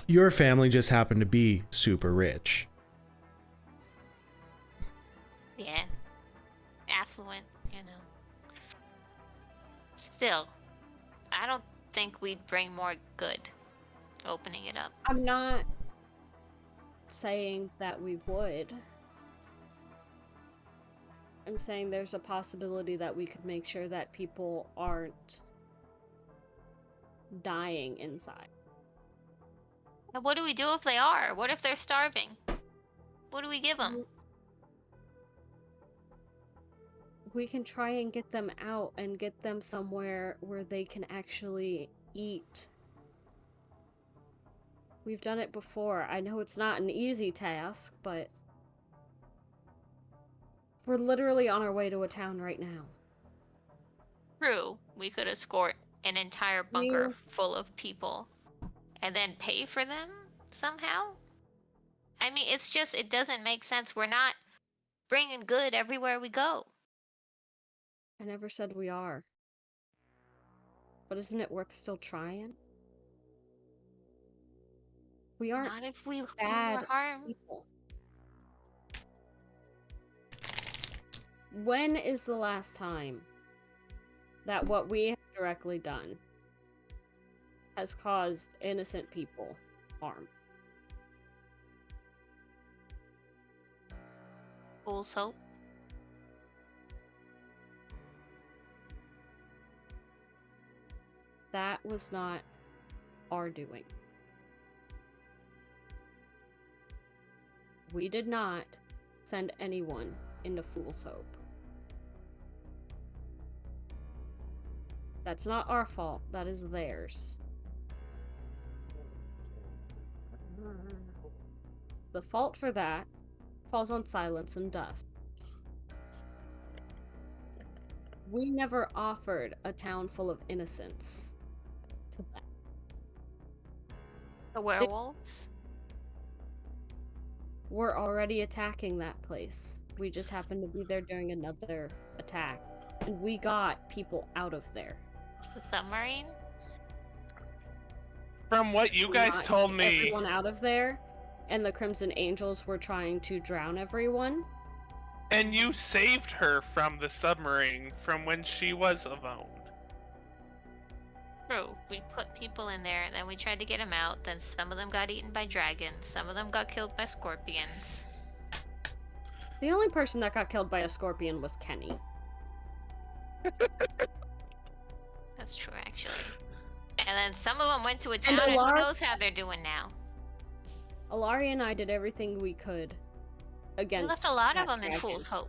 Your family just happened to be super rich. Yeah. Affluent, you know. Still, I don't think we'd bring more good opening it up. I'm not saying that we would. I'm saying there's a possibility that we could make sure that people aren't dying inside. And what do we do if they are? What if they're starving? What do we give them? We can try and get them out and get them somewhere where they can actually eat. We've done it before. I know it's not an easy task, but we're literally on our way to a town right now. True, we could escort an entire bunker full of people and then pay for them somehow? I mean, it's just, it doesn't make sense. We're not bringing good everywhere we go. I never said we are. But isn't it worth still trying? We aren't Not if we do bad more harm. people. When is the last time that what we have directly done has caused innocent people harm? Fool's hope. That was not our doing. We did not send anyone into Fool's Hope. That's not our fault, that is theirs. The fault for that falls on Silence and Dust. We never offered a town full of innocents to them. The werewolves? We're already attacking that place. We just happened to be there during another attack. And we got people out of there. The submarine? From what you guys Not told get me, everyone out of there, and the Crimson Angels were trying to drown everyone. and you saved her from the submarine from when she was alone. True. We put people in there, then we tried to get them out, then some of them got eaten by dragons, some of them got killed by scorpions. The only person that got killed by a scorpion was Kenny. That's true, actually. And then some of them went to a And town, and who Alar- knows how they're doing now. Alari and I did everything we could against. We left a lot of that them in dragon. Fool's Hope.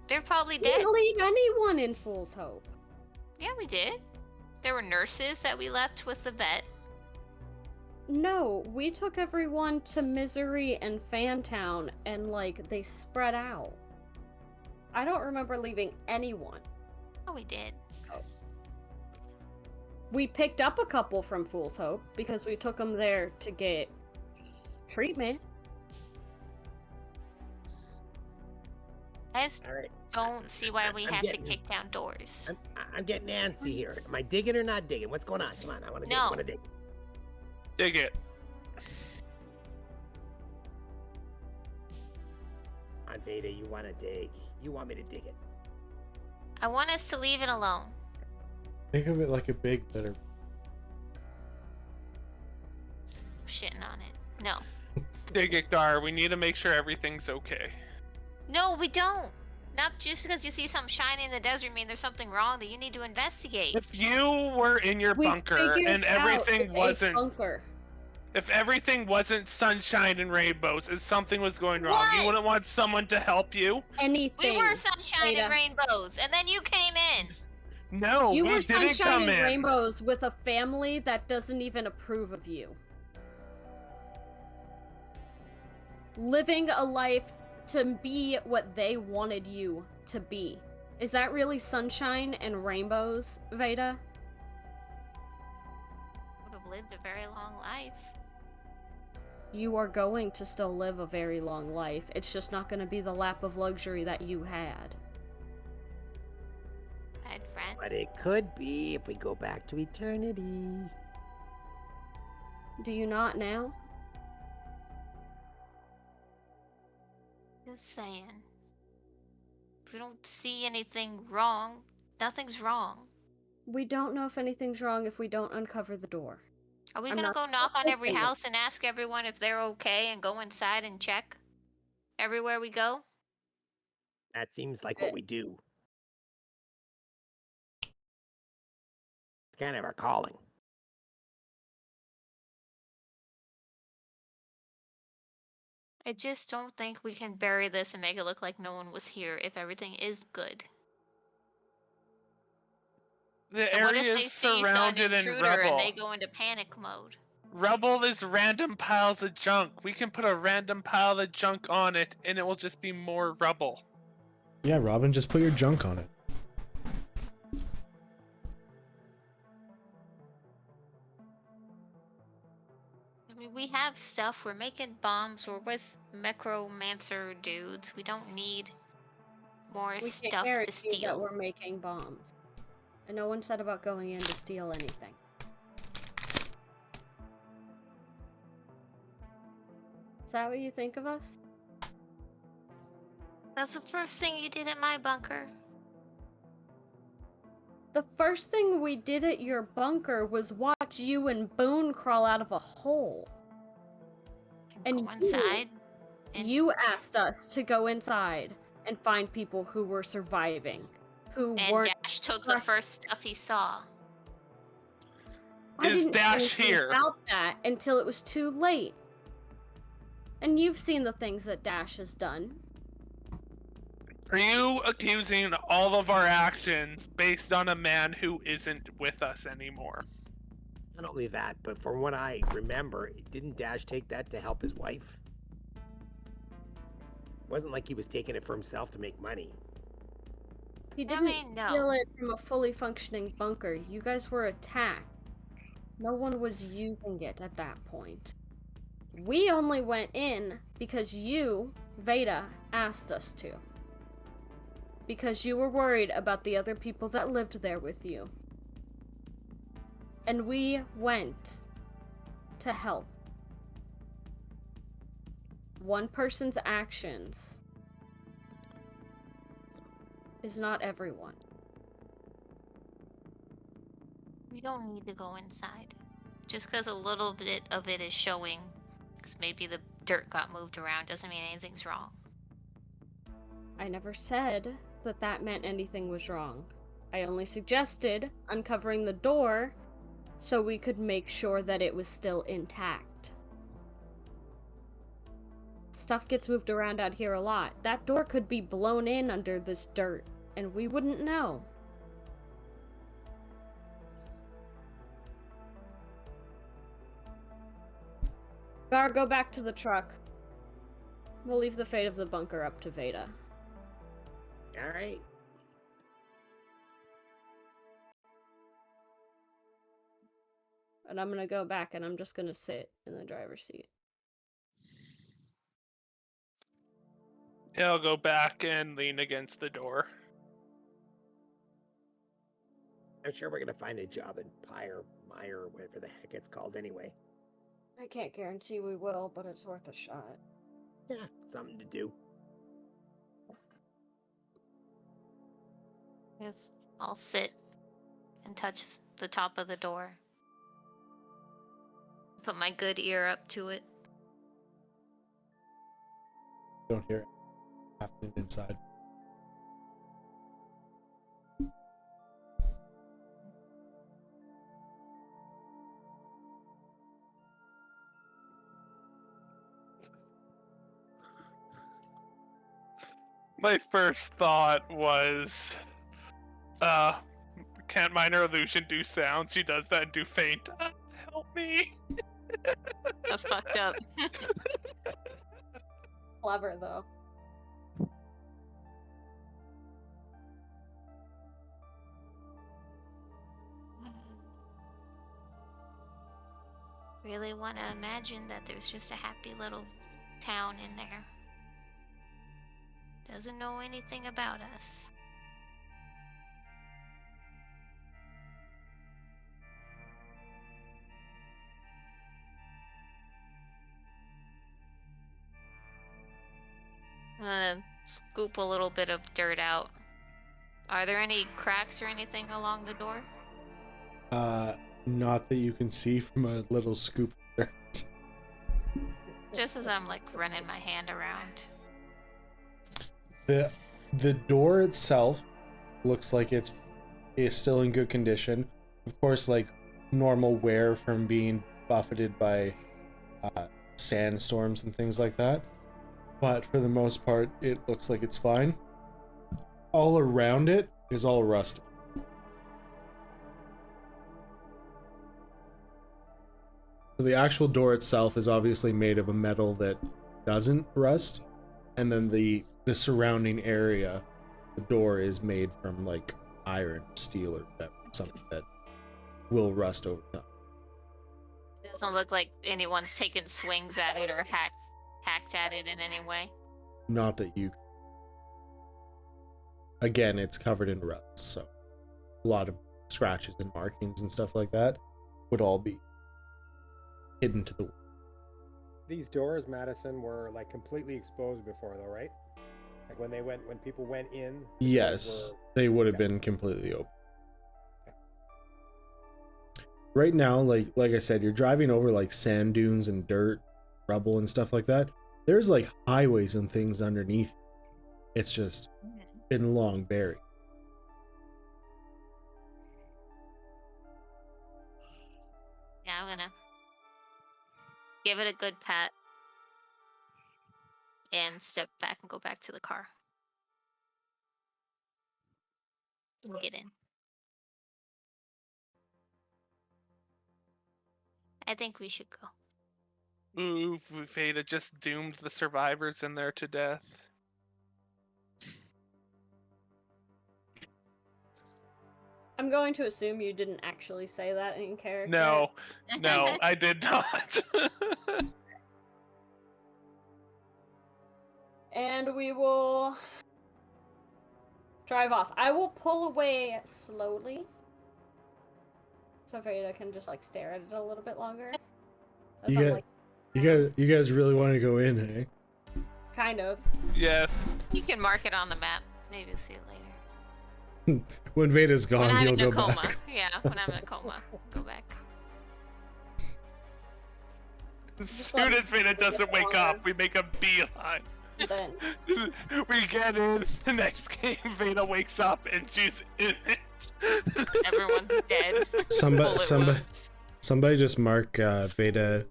They're probably We dead. didn't leave anyone in Fool's Hope. Yeah, we did. There were nurses that we left with the vet. No, we took everyone to Misery and Fantown, and like they spread out. I don't remember leaving anyone. Oh, we did. We picked up a couple from Fool's Hope because we took them there to get treatment. I just All right. don't see why we I'm have getting- to kick down doors. I'm getting antsy here. Am I digging or not digging? What's going on? Come on, I want to dig. I No. want to dig. Dig it. On Veda, you want to dig. You want me to dig it. I want us to leave it alone. Think of it like a big litter. Shitting on it. No. Dig it, Gar. We need to make sure everything's okay. No, we don't. Not just because you see something shiny in the desert mean there's something wrong that you need to investigate. If you were in your We bunker figured and out everything it's a wasn't, bunker. if everything wasn't sunshine and rainbows, and something was going wrong, you Was. wouldn't want someone to help you. Anything. We were sunshine Veda. and rainbows, and then you came in. No, You we were didn't sunshine come and in. rainbows with a family that doesn't even approve of you. Living a life to be what they wanted you to be. Is that really sunshine and rainbows, Veda? Would have lived a very long life. You are going to still live a very long life. It's just not going to be the lap of luxury that you had. I had friends. But it could be if we go back to eternity. Do you not now? Just saying. If we don't see anything wrong, nothing's wrong. We don't know if anything's wrong if we don't uncover the door. Are we I'm gonna not go knock on every hoping it. house and ask everyone if they're okay and go inside and check everywhere we go? That seems like what we do. It's kind of our calling. I just don't think we can bury this and make it look like no one was here if everything is good. The And what area if they is see an surrounded in intruder and they rubble. go into panic mode? Rubble is random piles of junk. We can put a random pile of junk on it, and it will just be more rubble. Yeah, Robin, just put your junk on it. I mean, we have stuff. We're making bombs. We're with Necromancer dudes. We don't need more We can't stuff to guarantee that steal. we're making bombs. And no one said about going in to steal anything. Is that what you think of us? That's the first thing you did at my bunker. The first thing we did at your bunker was watch you and Boone crawl out of a hole. And Go inside. and You asked us to go inside and find people who were surviving, who And weren't. Dash took the first stuff he saw. I Is didn't say Dash anything here? about that until it was too late. And you've seen the things that Dash has done. Are you accusing all of our actions based on a man who isn't with us anymore? Not only that, but from what I remember, didn't Dash take that to help his wife? It wasn't like he was taking it for himself to make money. He I didn't mean, no. steal it from a fully functioning bunker. You guys were attacked. No one was using it at that point. We only went in because you, Veda, asked us to. Because you were worried about the other people that lived there with you. And we went to help. One person's actions is not everyone. We don't need to go inside. Just because a little bit of it is showing, because maybe the dirt got moved around, doesn't mean anything's wrong. I never said that that meant anything was wrong. I only suggested uncovering the door so we could make sure that it was still intact. Stuff gets moved around out here a lot. That door could be blown in under this dirt, and we wouldn't know. Gar, go back to the truck. We'll leave the fate of the bunker up to Veda. All right. And I'm gonna go back and I'm just gonna sit in the driver's seat. Yeah, I'll go back and lean against the door. I'm sure we're gonna find a job in Pyremire or whatever the heck it's called anyway. I can't guarantee we will, but it's worth a shot. Yeah, something to do. Yes, I'll sit and touch the top of the door. Put my good ear up to it. Don't hear it happening inside. My first thought was, can't minor illusion do sound? She does that and do faint. Help me. That's fucked up. Clever, though. Really want to imagine that there's just a happy little town in there. Doesn't know anything about us. I'm gonna scoop a little bit of dirt out. Are there any cracks or anything along the door? Not that you can see from a little scoop of dirt. Just as I'm like running my hand around. The door itself looks like it's still in good condition. Of course, like normal wear from being buffeted by sandstorms and things like that. But for the most part, it looks like it's fine. All around it is all rusted. So the actual door itself is obviously made of a metal that doesn't rust, and then the surrounding area, the door is made from like iron, steel, or something that will rust over time. It doesn't look like anyone's taken swings at it or hacked at it in any way. Not that you. Again, it's covered in rust, so a lot of scratches and markings and stuff like that would all be hidden to the world. These doors, Madison, were like completely exposed before, though, right? Like when people went in. Yes, they would have been completely open. Right now, like I said, you're driving over like sand dunes and dirt, rubble and stuff like that. There's like highways and things underneath. It's just been long buried. Yeah, I'm gonna give it a good pat and step back and go back to the car. And get in. I think we should go. Ooh, Veda just doomed the survivors in there to death. I'm going to assume you didn't actually say that in character. No, I did not. And we will drive off. I will pull away slowly, so Veda can just like stare at it a little bit longer. As I'm, like, you guys really want to go in, eh? kind of. Yes. You can mark it on the map. Maybe we'll see it later. When Veda's When gone, I'm you'll in go a coma. back. Yeah, when I'm in a coma. Go back. As soon as Veda doesn't wake up, we make a beeline. Then We get in the next game. Veda wakes up and she's in it. Everyone's dead. Somebody, Bullet somebody, wounds. somebody just mark Veda,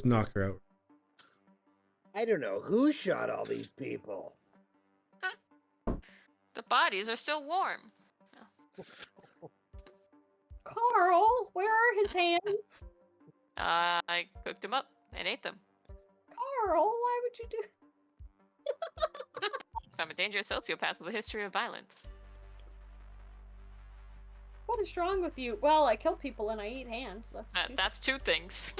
knock her out. I don't know who shot all these people. The bodies are still warm. Karl, where are his hands? I cooked them up and ate them. Karl, why would you do? So I'm a dangerous sociopath with a history of violence. What is wrong with you? Well, I kill people and I eat hands. That's two things.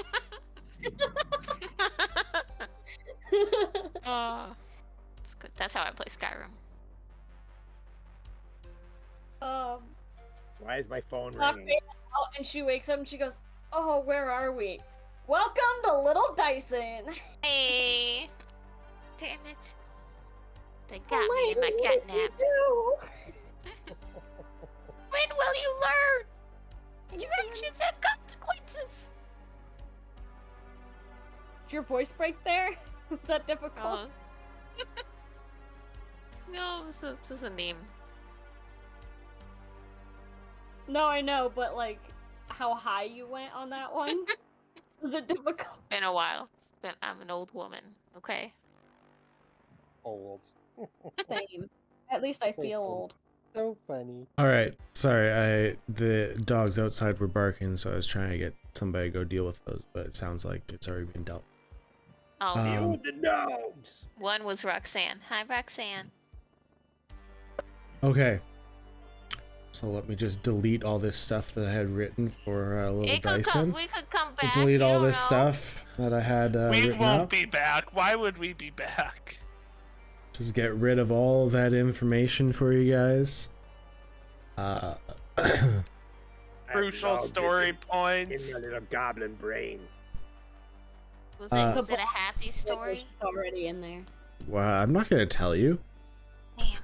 It's good. That's how I play Skyrim. Why is my phone Knock ringing? Veda out and she wakes up and she goes, "Oh, where are we? Welcome to Little Dyson." Hey! Damn it. They got me Elaine, in my what did catnap. you do? When will you learn? Your actions have consequences. Did your voice break there? Was that difficult? Oh. No, this is a meme. No, I know, but like, how high you went on that one? Was it difficult? Been a while. I'm an old woman, okay? Old. Same. At least I So feel funny. old. So funny. All right, sorry. The dogs outside were barking, so I was trying to get somebody to go deal with those, but it sounds like it's already been dealt. Oh, You the dogs! one was Roxanne. Hi, Roxanne. Okay. So let me just delete all this stuff that I had written for Little We could Dyson. come back. Delete you all don't this know. stuff that I had We written won't up. be back. Why would we be back? Just get rid of all that information for you guys. Crucial story in points. my little goblin brain. Was Uh, it a happy story? It's already in there. Well, I'm not gonna tell you. Damn.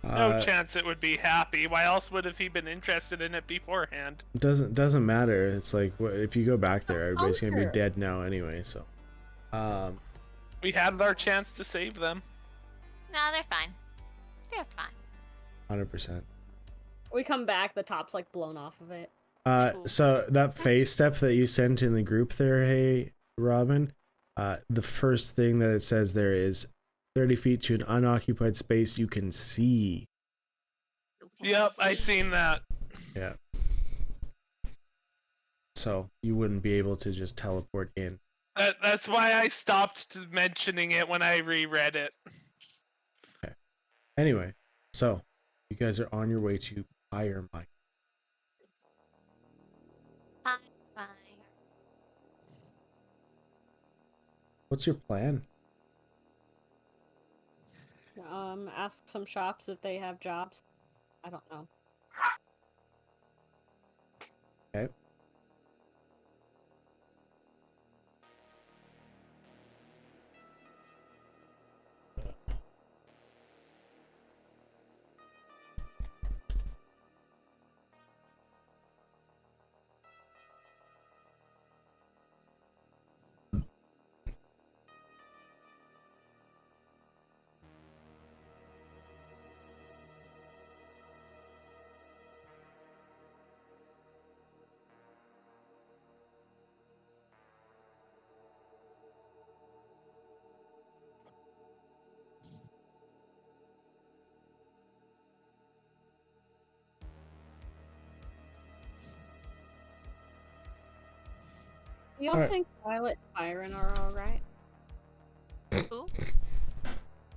No chance it would be happy. Why else would have he been interested in it beforehand? Doesn't matter. It's like if you go back there, everybody's gonna be Hunger. dead now anyway. So, We had our chance to save them. No, they're fine. They're fine. 100%. We come back, the top's like blown off of it. So that phase step that you sent in the group there, hey Robin, the first thing that it says there is 30 feet to an unoccupied space you can see. You can Yep, I see. seen that. Yeah. So you wouldn't be able to just teleport in. That's why I stopped mentioning it when I reread it. Anyway, so you guys are on your way to Pyremire. Hi, bye. What's your plan? Ask some shops if they have jobs. I don't know. Okay. You don't Alright. think Violet and Byron are alright? Who?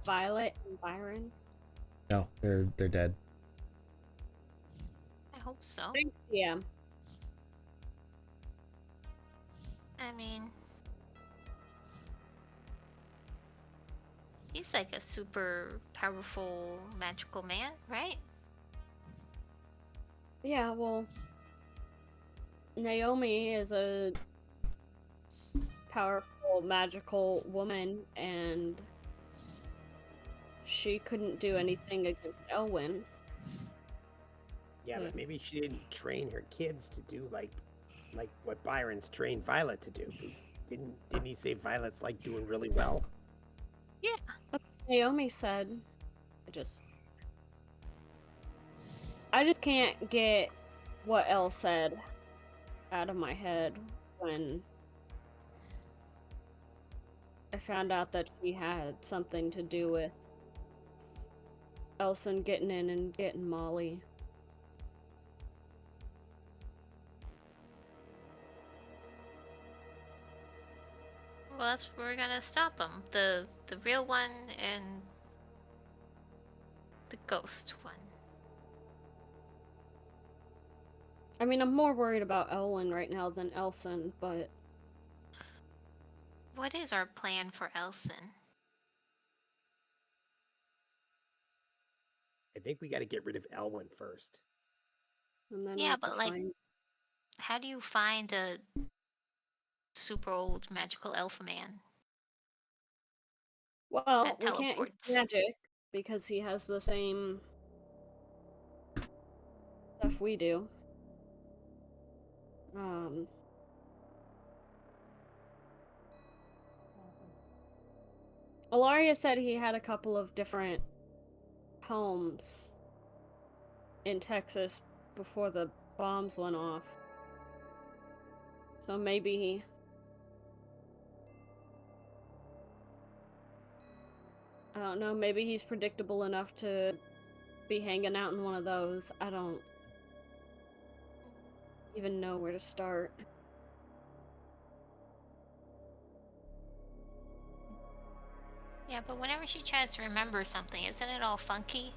Violet and Byron? No, they're dead. I hope so. Thanks, yeah. I mean, he's like a super powerful magical man, right? Yeah, well, Naomi is a powerful magical woman, and she couldn't do anything against Elwyn. Yeah, Hmm. but maybe she didn't train her kids to do like what Byron's trained Violet to do. 'Cause Didn't he say Violet's like doing really well? Yeah. Naomi said, I just can't get what Elle said out of my head when I found out that she had something to do with Elson getting in and getting Molly. Well, that's where we're gonna stop him. The real one and the ghost one. I mean, I'm more worried about Elwyn right now than Elson, but What is our plan for Elson? I think we got to get rid of Elwyn first. and then Yeah, have but to like, find... how do you find a super old magical elf man? Well, that we can't use teleports. magic because he has the same stuff we do. Ilaria said he had a couple of different homes in Texas before the bombs went off. So maybe... I don't know, maybe he's predictable enough to be hanging out in one of those. I don't even know where to start. Yeah, but whenever she tries to remember something, isn't it all funky?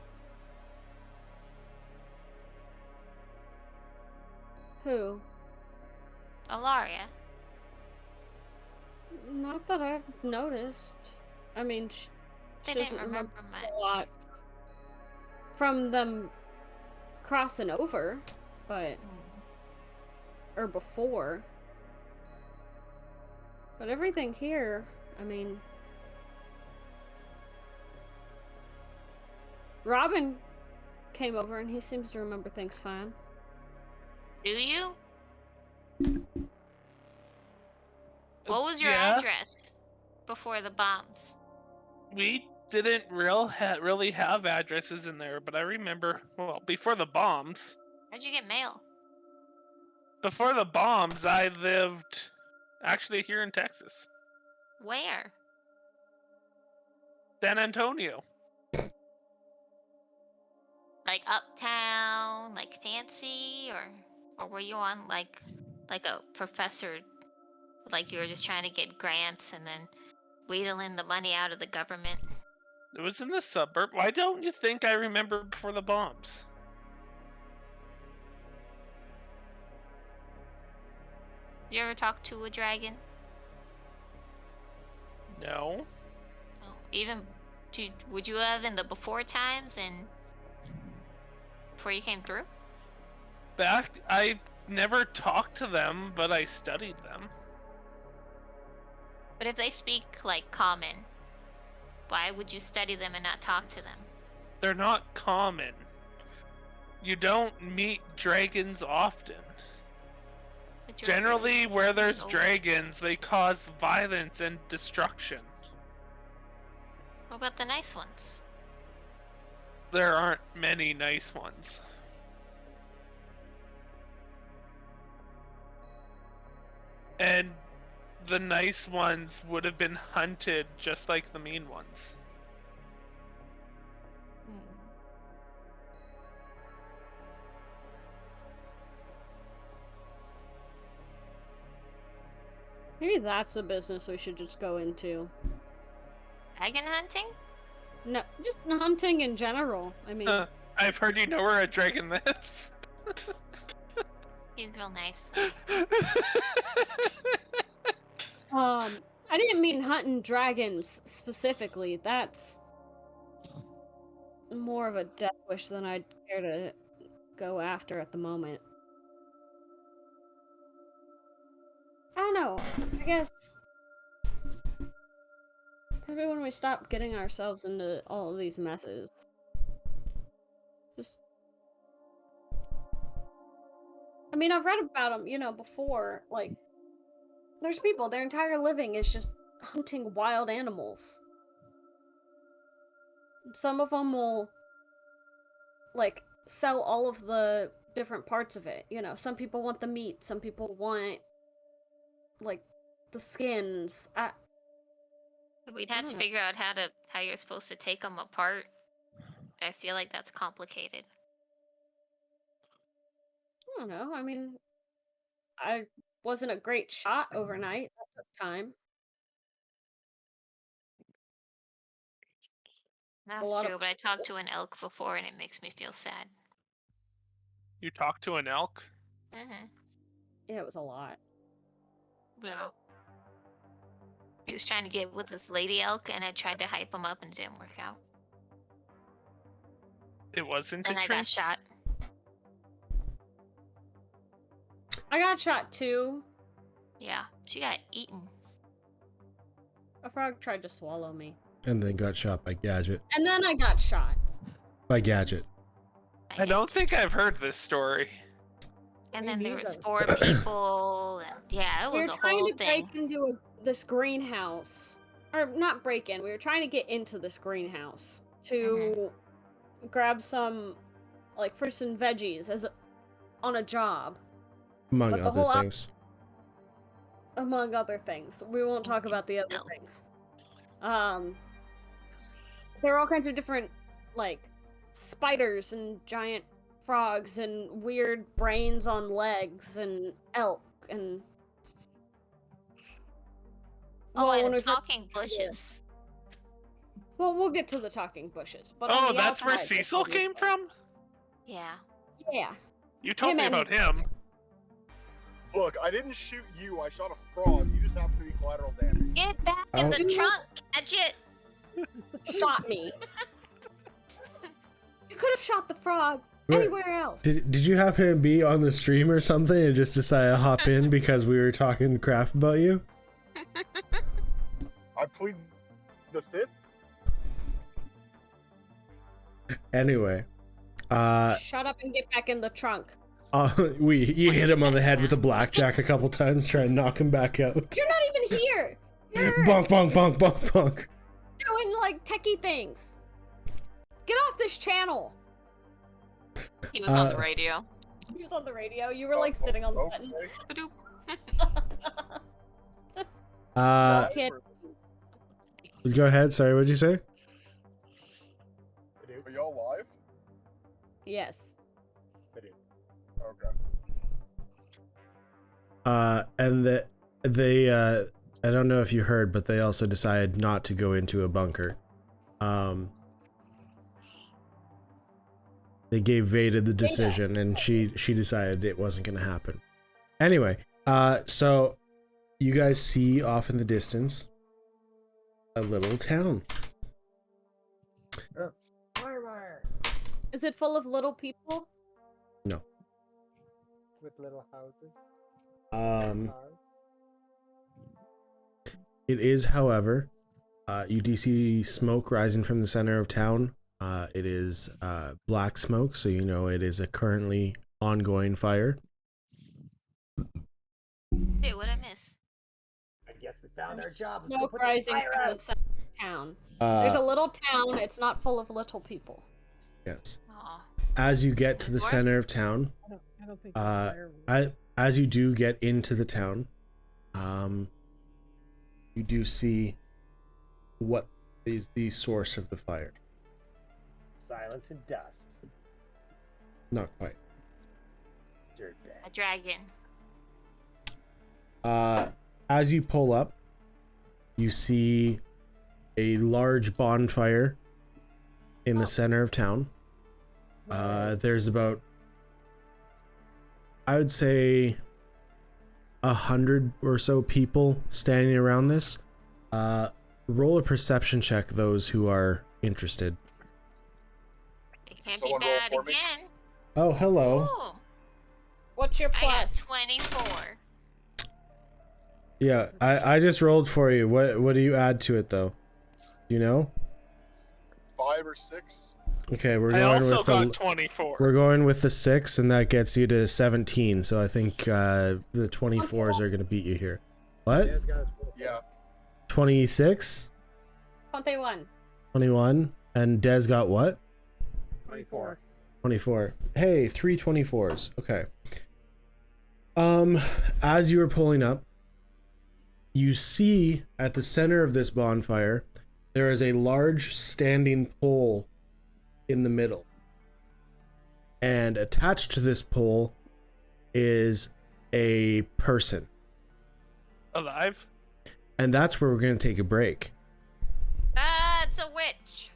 Who? Alaria. Not that I've noticed. I mean, she They doesn't didn't remember much. a lot from them crossing over, but... or before. But everything here, I mean... Robin came over and he seems to remember things fine. Do you? What was your Yeah. address before the bombs? We didn't really have addresses in there, but I remember, well, before the bombs. How'd you get mail? Before the bombs, I lived actually here in Texas. Where? San Antonio. Like uptown, like fancy, or were you on like a professor, like you were just trying to get grants and then wheedling the money out of the government? It was in the suburb. Why don't you think I remember before the bombs? You ever talk to a dragon? No. Oh, would you have in the before times and before you came through? I never talked to them, but I studied them. But if they speak like common, why would you study them and not talk to them? They're not common. You don't meet dragons often. But you're Generally, where there's old. dragons, they cause violence and destruction. What about the nice ones? There aren't many nice ones. And the nice ones would have been hunted just like the mean ones. Maybe that's the business we should just go into. Dragon hunting? No, just hunting in general. I mean... I've heard you know where a dragon lives. He's real nice. I didn't mean hunting dragons specifically. That's more of a death wish than I'd care to go after at the moment. I don't know. I guess maybe when we stop getting ourselves into all of these messes. Just... I mean, I've read about them, you know, before, like there's people, their entire living is just hunting wild animals. Some of them will, like, sell all of the different parts of it. You know, some people want the meat, some people want, like, the skins. We'd have to don't know. figure out how you're supposed to take them apart. I feel like that's complicated. I don't know. I mean, I wasn't a great shot overnight. That took time. That's lot of true, but I talked to an elk before and it makes me feel sad. You talk to an elk? Mm-hmm. Yeah, it was a lot. Yeah. He was trying to get with this lady elk and I tried to hype him up and it didn't work out. It wasn't And a I tree? got shot. I got shot too. Yeah, she got eaten. A frog tried to swallow me. And then got shot by Gadget. And then I got shot. By Gadget. I don't think I've heard this story. And Me then there neither. was 4 people, and yeah, it We was were a trying whole to thing. break into this greenhouse. Or not break in, we were trying to get into this greenhouse to grab some, like, fruits and veggies on a job, Among But the other whole things. among other things. We won't talk about the other No. things. There are all kinds of different, like, spiders and giant frogs and weird brains on legs and elk and... Oh, Well, when and we first- talking bushes. Well, we'll get to the talking bushes. But Oh, on the that's where outside, there's Cecil all these came things. from? Yeah. Yeah. You told Him me and about his him. Look, I didn't shoot you. I shot a frog. You just happen to be collateral damage. Get back in the Oh. trunk, Gadget! Shot me. You could have shot the frog Wait, anywhere else. Did you happen to be on the stream or something and just decide to hop in because we were talking crap about you? I plead the fifth. Anyway, Shut up and get back in the trunk. you hit him on the head with a blackjack a couple times, trying to knock him back out. You're not even here. You're Bonk, bonk, bonk, bonk, bonk. doing like techie things. Get off this channel. He was on the Uh, radio. He was on the radio. You were like sitting on the button. Okay. Uh, Kid. go ahead. Sorry, what'd you say? Are y'all live? Yes. Okay. And they I don't know if you heard, but they also decided not to go into a bunker. They gave Veda the decision, and she decided it wasn't going to happen. Anyway, so you guys see off in the distance a little town. Pyremire Is it full of little people? with little houses. Um, Cars. it is, however, you do see smoke rising from the center of town. It is black smoke, so you know it is a currently ongoing fire. Hey, what'd I miss? I guess we found our job. Let's go Smoke put this rising fire from the out. center of town. There's a Uh, little town. It's not full of little people. yes. Aw. As you get to the Dwarves? center of town, I don't think Uh, fire would- as you do get into the town, you do see what is the source of the fire. Silence and dust. Not quite. A Dirtbag. dragon. As you pull up, you see a large bonfire in the center of town. There's about, I would say, 100 or so people standing around this. Roll a perception check, those who are interested. It can't Someone be roll bad for me. again. Oh, hello. Ooh, What's your I got plus? 24. Yeah, I just rolled for you. What do you add to it though? Do you know? 5 or 6. Okay, we're I going also with got the 24. we're going with the 6, and that gets you to 17. So I think the 24s are gonna beat you here. What? Dad's got his 24. Yeah. 26? 21. 21? And Des got what? 24. 24. Hey, 3 24s. Okay. As you were pulling up, you see at the center of this bonfire, there is a large standing pole in the middle. And attached to this pole is a person. Alive? And that's where we're going to take a break. That's a witch.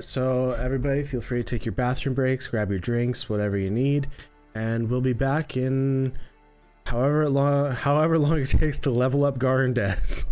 So everybody feel free to take your bathroom breaks, grab your drinks, whatever you need, and we'll be back in however long it takes to level up Gar and Des.